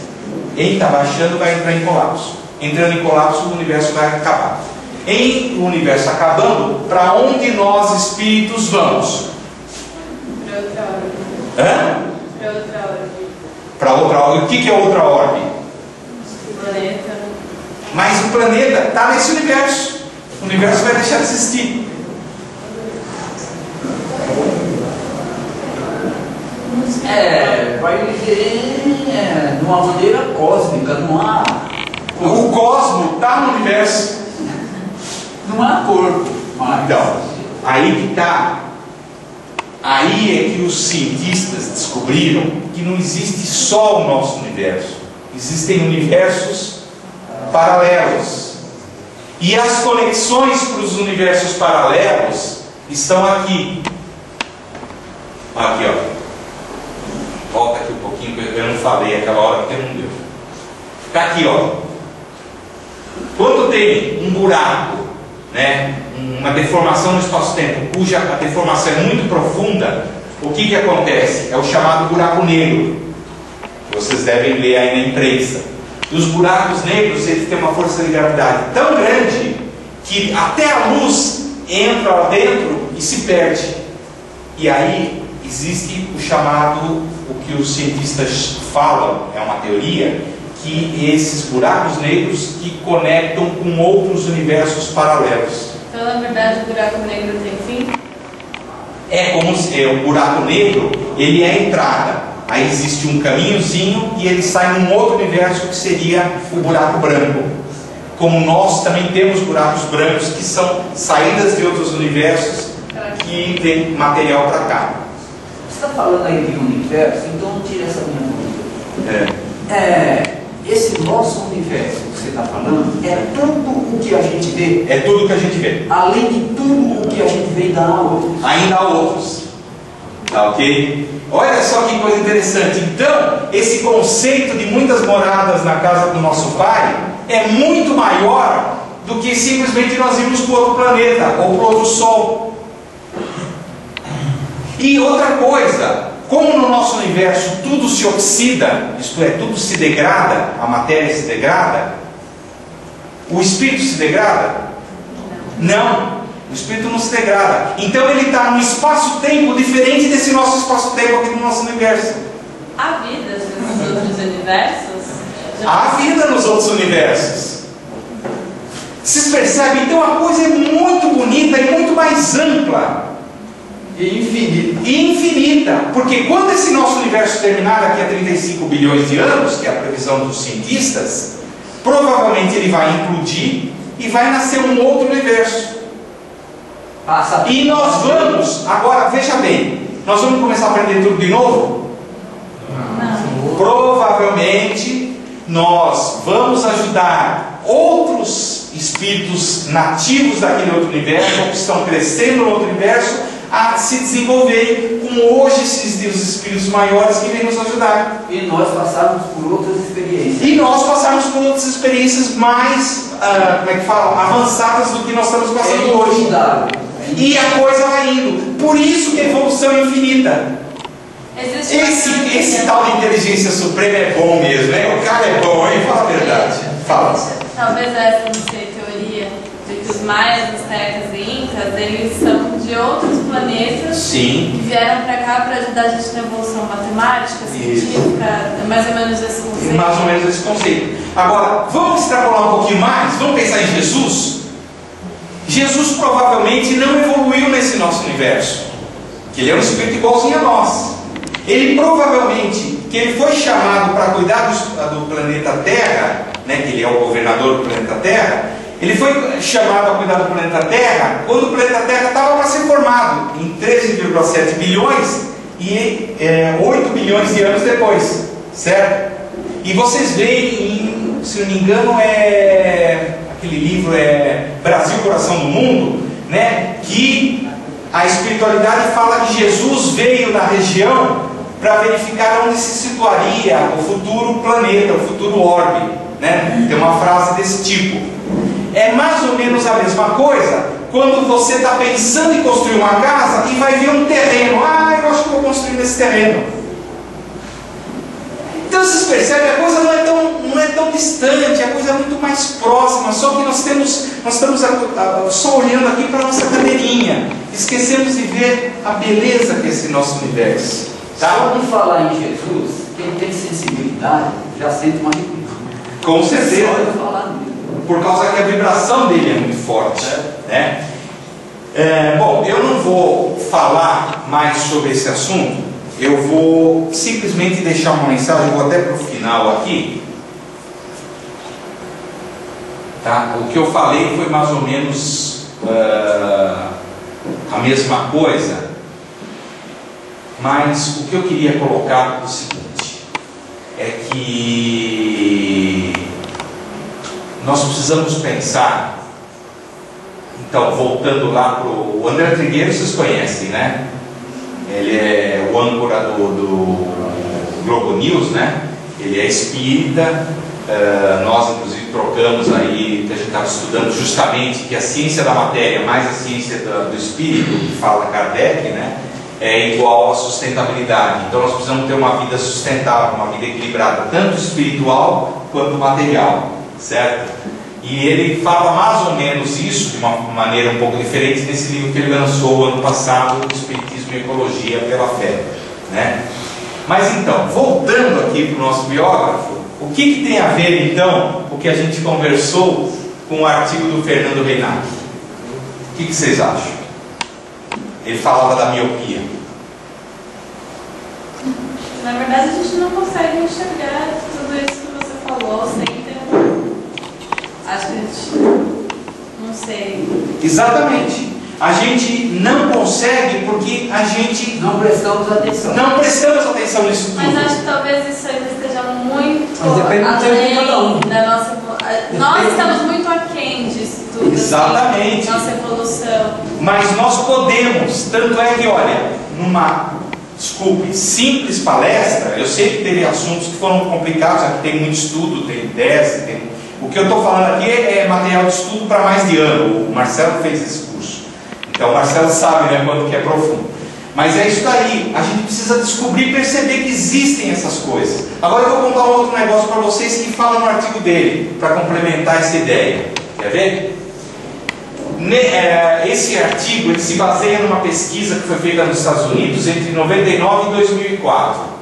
Ele está baixando, vai entrar em colapso. Entrando em colapso, o universo vai acabar. Em o universo acabando, para onde nós espíritos vamos? Para outra ordem. Hã? Para outra ordem. Para outra ordem. O que é outra ordem? O planeta. Mas o planeta está nesse universo. O universo vai deixar de existir. Vai viver de uma maneira cósmica, não há. O cosmo está no universo. Não há corpo. Então, aí que está. Aí é que os cientistas descobriram que não existe só o nosso universo. Existem universos paralelos. E as conexões para os universos paralelos estão aqui. Aqui, ó. Volta aqui um pouquinho, eu não falei aquela hora porque não deu. Está aqui, ó. Quando tem um buraco, né, uma deformação no espaço-tempo, cuja a deformação é muito profunda, o que acontece? É o chamado buraco negro, que vocês devem ler aí na imprensa. E os buracos negros, eles têm uma força de gravidade tão grande que até a luz entra lá dentro e se perde. E aí existe o chamado, o que os cientistas falam, é uma teoria, que esses buracos negros que conectam com outros universos paralelos. Então, na verdade, o buraco negro tem fim? É como se o buraco negro, ele é a entrada. Aí existe um caminhozinho e ele sai num outro universo que seria o buraco branco. Como nós também temos buracos brancos que são saídas de outros universos que vem material para cá. Você está falando aí de universo, então tira essa minha dúvida. Esse nosso universo que você está falando é tudo o que a gente vê. É tudo o que a gente vê. Além de tudo o que a gente vê, ainda há outros. Ainda há outros. Tá ok? Olha só que coisa interessante. Então, esse conceito de muitas moradas na casa do nosso Pai é muito maior do que simplesmente nós irmos para outro planeta ou para outro Sol. E outra coisa, como no nosso universo tudo se oxida, isto é, tudo se degrada, a matéria se degrada, o espírito se degrada? Não, o espírito não se degrada. Então ele está num espaço-tempo diferente desse nosso espaço-tempo aqui no nosso universo. Há vida nos outros universos? Há vida nos outros universos. Vocês percebem? Então a coisa é muito bonita e muito mais ampla. E infinita, porque quando esse nosso universo terminar daqui a 35 bilhões de anos, que é a previsão dos cientistas, provavelmente ele vai implodir e vai nascer um outro universo. E nós vamos, agora veja bem, nós vamos começar a aprender tudo de novo? Não. Provavelmente nós vamos ajudar outros espíritos nativos daquele outro universo, ou que estão crescendo no outro universo, a se desenvolver como hoje esses espíritos maiores que vêm nos ajudar. E nós passarmos por outras experiências. E nós passarmos por outras experiências mais, avançadas do que nós estamos passando hoje. E a coisa vai indo. Por isso que a evolução é infinita. Esse tal de inteligência suprema é bom mesmo, né? O cara é bom, hein? Fala a verdade. Fala. Talvez essa não seja a teoria de que os maias, astecas e incas, eles são de outros planetas. Sim. Que vieram para cá para ajudar a gente na evolução matemática, científica, mais ou menos esse conceito. Mais ou menos esse conceito. Agora, vamos extrapolar um pouquinho mais? Vamos pensar em Jesus? Jesus provavelmente não evoluiu nesse nosso universo, que ele é um espírito igualzinho a nós. Ele provavelmente, que ele foi chamado para cuidar do planeta Terra, né, que ele é o governador do planeta Terra, ele foi chamado a cuidar do planeta Terra quando o planeta Terra estava para ser formado, em 13,7 bilhões e 8 bilhões de anos depois, certo? E vocês veem, se não me engano, aquele livro Brasil, Coração do Mundo, né, que a espiritualidade fala que Jesus veio na região para verificar onde se situaria o futuro planeta, o futuro orbe, né? Tem uma frase desse tipo. É mais ou menos a mesma coisa quando você está pensando em construir uma casa e vai ver um terreno. Ah, eu acho que vou construir nesse terreno. Então vocês percebem, a coisa não é tão distante, a coisa é muito mais próxima, só que nós estamos só olhando aqui para a nossa cadeirinha, esquecemos de ver a beleza que é esse nosso universo. Tá? Só de falar em Jesus, quem tem sensibilidade já sente uma arrepio. Com certeza. Só de falar nele. Por causa que a vibração dele é muito forte, né? Bom, eu não vou falar mais sobre esse assunto. Eu vou simplesmente deixar uma mensagem, vou até para o final aqui. Tá? O que eu falei foi mais ou menos a mesma coisa, mas o que eu queria colocar é o seguinte: é que nós precisamos pensar. Então, voltando lá para o André Trigueiro, vocês conhecem, né? Ele é o âncora do Globo News, né? Ele é espírita. Nós, inclusive, trocamos aí, que a gente estava estudando justamente que a ciência da matéria mais a ciência do espírito, que fala Kardec, né? É igual à sustentabilidade. Então, nós precisamos ter uma vida sustentável, uma vida equilibrada, tanto espiritual quanto material, certo? E ele fala mais ou menos isso de uma maneira um pouco diferente nesse livro que ele lançou ano passado, Espiritismo e Ecologia pela Fé, né? Mas então, voltando aqui para o nosso biógrafo, o que tem a ver então o que a gente conversou com o artigo do Fernando Reinach? O que vocês acham? Ele falava da miopia. Na verdade, a gente não consegue enxergar tudo isso que você falou sem ter. Acho que a gente. Não sei. Exatamente. A gente não consegue porque a gente não prestamos atenção. Não prestamos atenção nisso tudo. Mas acho que talvez isso ainda esteja muito além da nossa. Nós estamos muito aquém disso tudo. Exatamente. Assim, nossa evolução. Mas nós podemos. Tanto é que, olha, numa simples palestra, eu sei que teve assuntos que foram complicados, aqui tem muito estudo, tem 10, tem. O que eu estou falando aqui é material de estudo para mais de ano. O Marcelo fez esse curso. Então o Marcelo sabe, né, quanto que é profundo. Mas é isso daí. A gente precisa descobrir e perceber que existem essas coisas. Agora eu vou contar um outro negócio para vocês que fala no artigo dele, para complementar essa ideia. Quer ver? Esse artigo ele se baseia numa pesquisa que foi feita nos Estados Unidos entre 99 e 2004.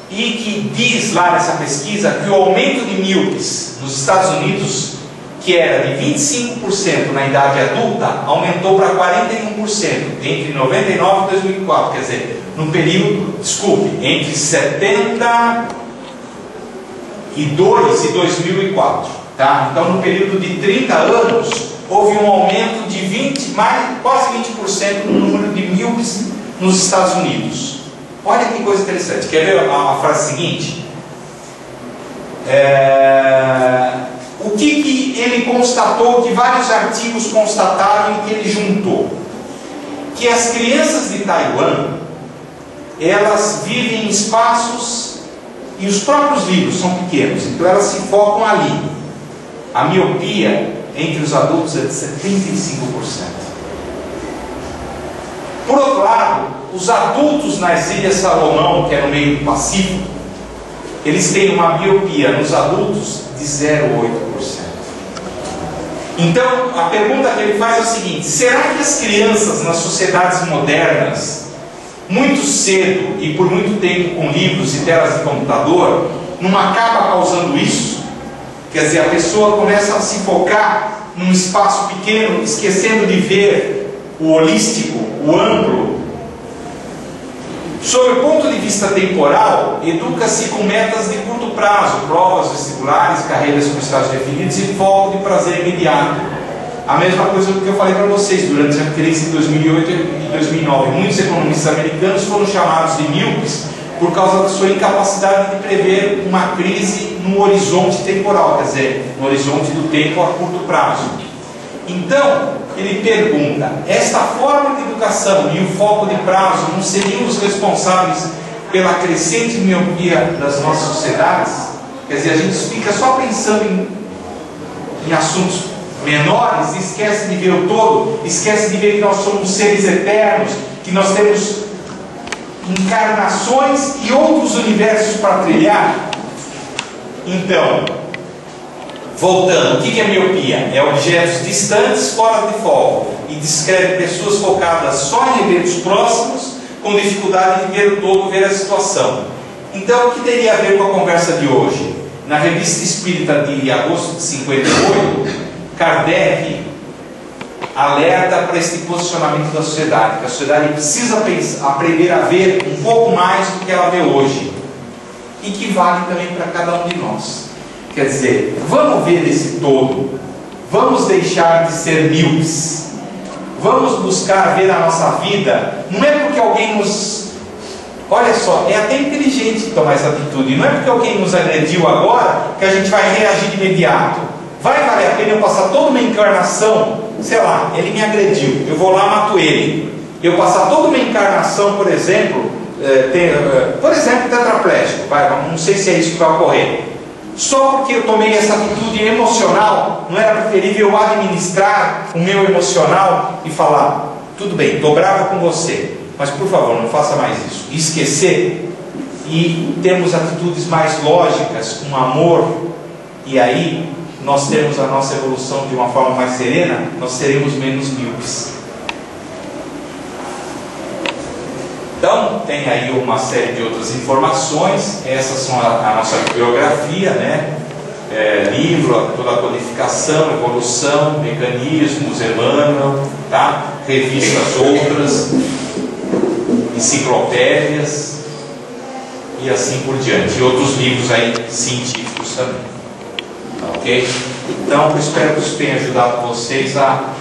E que diz lá nessa pesquisa que o aumento de míopes nos Estados Unidos, que era de 25% na idade adulta, aumentou para 41% entre 99 e 2004. Quer dizer, no período, entre 72 e 2004. Tá? Então, no período de 30 anos, houve um aumento de quase 20% no número de míopes nos Estados Unidos. Olha que coisa interessante. Quer ver a frase seguinte? O que ele constatou, que vários artigos constataram e que ele juntou? Que as crianças de Taiwan, elas vivem em espaços, e os próprios livros são pequenos, então elas se focam ali. A miopia entre os adultos é de 75%. Por outro lado, os adultos nas Ilhas Salomão, que é no meio do Pacífico, eles têm uma miopia nos adultos de 0,8%. Então, a pergunta que ele faz é o seguinte: será que as crianças nas sociedades modernas, muito cedo e por muito tempo com livros e telas de computador, não acaba causando isso? Quer dizer, a pessoa começa a se focar num espaço pequeno, esquecendo de ver o holístico, o amplo. Sob o ponto de vista temporal, educa-se com metas de curto prazo, provas vestibulares, carreiras com estágios definidos e foco de prazer imediato. A mesma coisa que eu falei para vocês durante a crise de 2008 e 2009. Muitos economistas americanos foram chamados de míopes por causa da sua incapacidade de prever uma crise no horizonte temporal, quer dizer, no horizonte do tempo a curto prazo. Então, ele pergunta: esta forma de educação e o foco de prazo não seriam os responsáveis pela crescente miopia das nossas sociedades? Quer dizer, a gente fica só pensando em assuntos menores e esquece de ver o todo, esquece de ver que nós somos seres eternos, que nós temos encarnações e outros universos para trilhar. Então, voltando, o que é miopia? É objetos distantes, fora de foco, e descreve pessoas focadas só em eventos próximos, com dificuldade de ver o todo, ver a situação. Então, o que teria a ver com a conversa de hoje? Na Revista Espírita de agosto de 58, Kardec alerta para esse posicionamento da sociedade, que a sociedade precisa aprender a ver um pouco mais do que ela vê hoje, e que vale também para cada um de nós. Quer dizer, vamos ver esse todo, vamos deixar de ser míopes, vamos buscar ver a nossa vida. Não é porque alguém nos... Olha só, é até inteligente tomar essa atitude. Não é porque alguém nos agrediu agora que a gente vai reagir de imediato. Vai valer a pena eu passar toda uma encarnação, sei lá, ele me agrediu, eu vou lá e mato ele. Eu passar toda uma encarnação, por exemplo, tetraplégico, não sei se é isso que vai ocorrer. Só porque eu tomei essa atitude emocional, não era preferível eu administrar o meu emocional e falar: tudo bem, estou bravo com você, mas por favor, não faça mais isso. E esquecer, e termos atitudes mais lógicas, com amor, e aí nós temos a nossa evolução de uma forma mais serena, nós seremos menos míopes. Então, tem aí uma série de outras informações. Essas são a nossa bibliografia, né? Livro, toda a codificação, evolução, mecanismos, Emmanuel, tá? Revistas outras, enciclopédias e assim por diante. E outros livros aí científicos também. Tá, ok? Então, eu espero que isso tenha ajudado vocês a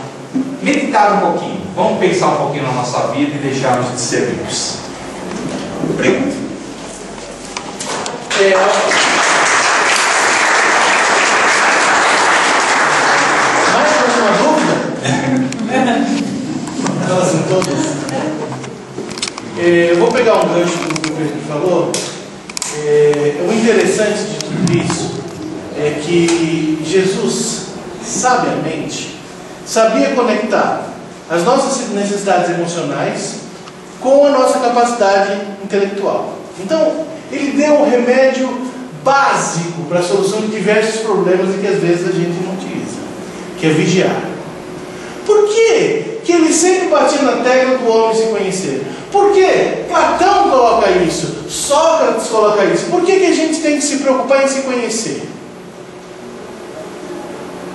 meditar um pouquinho. Vamos pensar um pouquinho na nossa vida e deixarmos de ser vivos. Obrigado. Mais alguma dúvida? Elas em todas. Eu vou pegar um gancho do que o Pedro falou. O interessante de tudo isso é que Jesus, sabiamente, sabia conectar as nossas necessidades emocionais com a nossa capacidade intelectual. Então, ele deu um remédio básico para a solução de diversos problemas e que às vezes a gente não utiliza, que é vigiar. Por que ele sempre batia na tecla do homem se conhecer? Por que Platão coloca isso? Sócrates coloca isso? Por que a gente tem que se preocupar em se conhecer?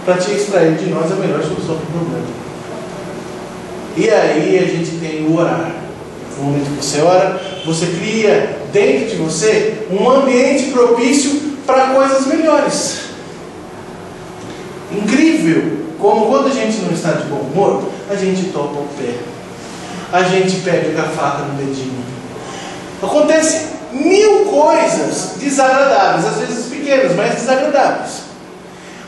Para te extrair de nós a melhor solução para o problema. E aí a gente tem o orar. No momento que você ora, você cria dentro de você um ambiente propício para coisas melhores. Incrível como quando a gente não está de bom humor, a gente topa o pé, a gente pega a faca no dedinho. Acontece mil coisas desagradáveis, às vezes pequenas, mas desagradáveis.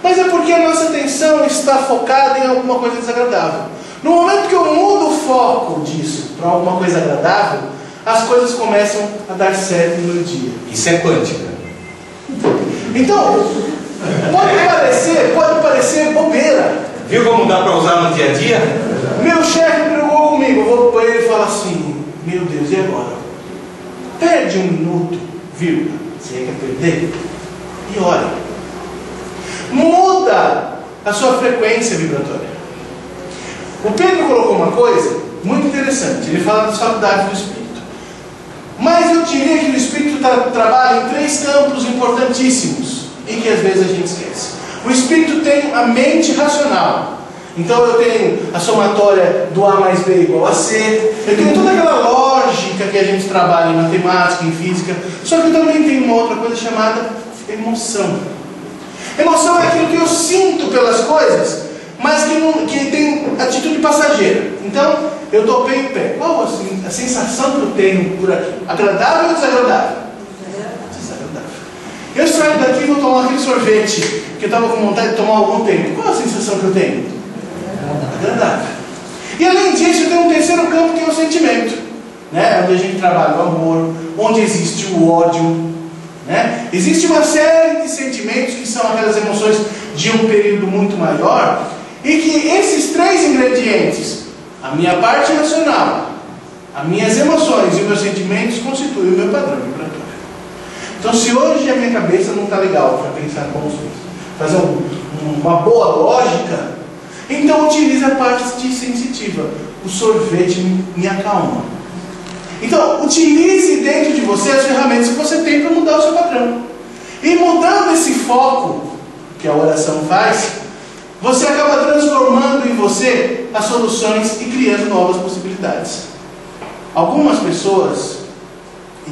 Mas é porque a nossa atenção está focada em alguma coisa desagradável. No momento que eu mudo o foco disso para alguma coisa agradável, as coisas começam a dar certo no meu dia. Isso é quântica. Então, pode parecer bobeira. Viu como dá para usar no dia a dia? Meu chefe brigou comigo, eu vou para ele e falo assim: meu Deus, e agora? Perde um minuto, vírgula, você quer perder? E ora. Muda a sua frequência vibratória. O Pedro colocou uma coisa muito interessante. Ele fala das faculdades do Espírito. Mas eu diria que o Espírito trabalha em 3 campos importantíssimos e que às vezes a gente esquece. O Espírito tem a mente racional. Então eu tenho a somatória do A mais B igual a C. Eu tenho toda aquela lógica que a gente trabalha em matemática, em física. Só que eu também tenho uma outra coisa chamada emoção. Emoção é aquilo que eu sinto pelas coisas, mas que tem atitude passageira. Então, eu topei o pé. Qual a sensação que eu tenho por aqui? Agradável ou desagradável? Desagradável. Eu saio daqui e vou tomar aquele sorvete que eu estava com vontade de tomar há algum tempo. Qual a sensação que eu tenho? agradável. E além disso, tem um terceiro campo que é o sentimento, né? Onde a gente trabalha o amor, onde existe o ódio, né? Existe uma série de sentimentos que são aquelas emoções de um período muito maior, e que esses três ingredientes, a minha parte racional, as minhas emoções e os meus sentimentos, constituem o meu padrão vibratório. Então, se hoje a minha cabeça não está legal para pensar como fazer uma boa lógica, então utilize a parte sensitiva. O sorvete me acalma. Então, utilize dentro de você as ferramentas que você tem para mudar o seu padrão. E mudando esse foco que a oração faz, você acaba transformando em você as soluções e criando novas possibilidades. Algumas pessoas,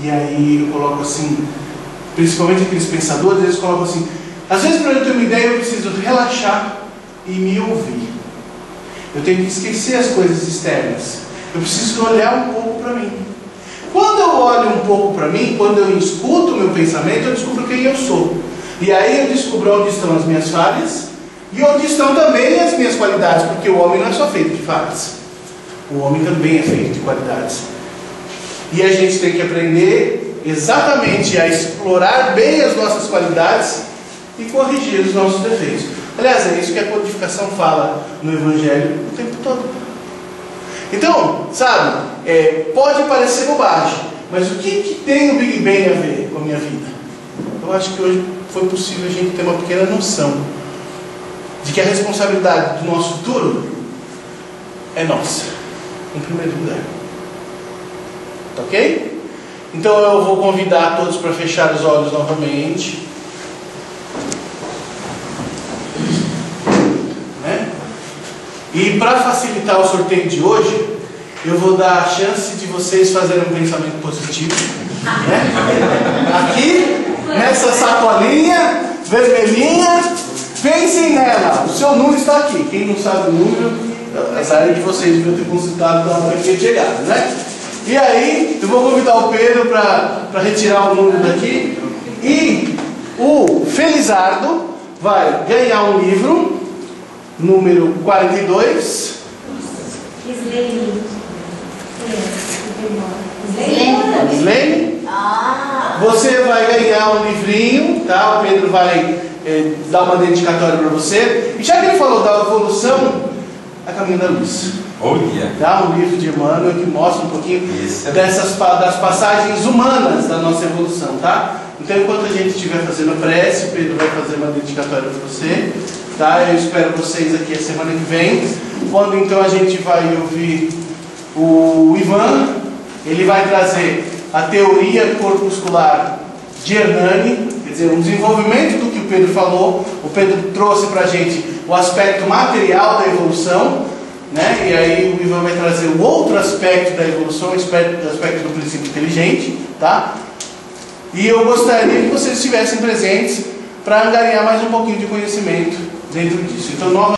e aí eu coloco assim, principalmente aqueles pensadores, eles colocam assim: às vezes para eu ter uma ideia eu preciso relaxar e me ouvir. Eu tenho que esquecer as coisas externas. Eu preciso olhar um pouco para mim. Quando eu olho um pouco para mim, quando eu escuto o meu pensamento, eu descubro quem eu sou. E aí eu descubro onde estão as minhas falhas e onde estão também as minhas qualidades, porque o homem não é só feito de falhas. O homem também é feito de qualidades. E a gente tem que aprender exatamente a explorar bem as nossas qualidades e corrigir os nossos defeitos. Aliás, é isso que a codificação fala no Evangelho o tempo todo. Então, sabe, pode parecer bobagem, mas o que tem o Big Bang a ver com a minha vida? Eu acho que hoje foi possível a gente ter uma pequena noção de que a responsabilidade do nosso futuro é nossa, em primeiro lugar. Tá ok? Então eu vou convidar todos para fechar os olhos novamente. E para facilitar o sorteio de hoje, eu vou dar a chance de vocês fazerem um pensamento positivo, né? Aqui, nessa sacolinha vermelhinha, pensem nela. O seu número está aqui. Quem não sabe o número, essa área de vocês deviam ter consultado na hora que tinha chegado, né? E aí, eu vou convidar o Pedro para retirar o número daqui. E o Felizardo vai ganhar um livro, número 42. Slane. Você vai ganhar um livrinho, tá? O Pedro vai dar uma dedicatória para você. E já que ele falou da evolução, A Caminho da Luz. Dá um livro de Emmanuel que mostra um pouquinho das passagens humanas da nossa evolução, tá? Então, enquanto a gente estiver fazendo a prece, o Pedro vai fazer uma dedicatória para você, tá? Eu espero vocês aqui a semana que vem, quando então a gente vai ouvir o Ivan. Ele vai trazer a teoria corpuscular de Hernani, quer dizer, um desenvolvimento do que o Pedro falou. O Pedro trouxe para a gente o aspecto material da evolução, né? E aí o Ivan vai trazer o outro aspecto da evolução, o aspecto do princípio inteligente, tá? E eu gostaria que vocês estivessem presentes para angariar mais um pouquinho de conhecimento dentro disso. Então,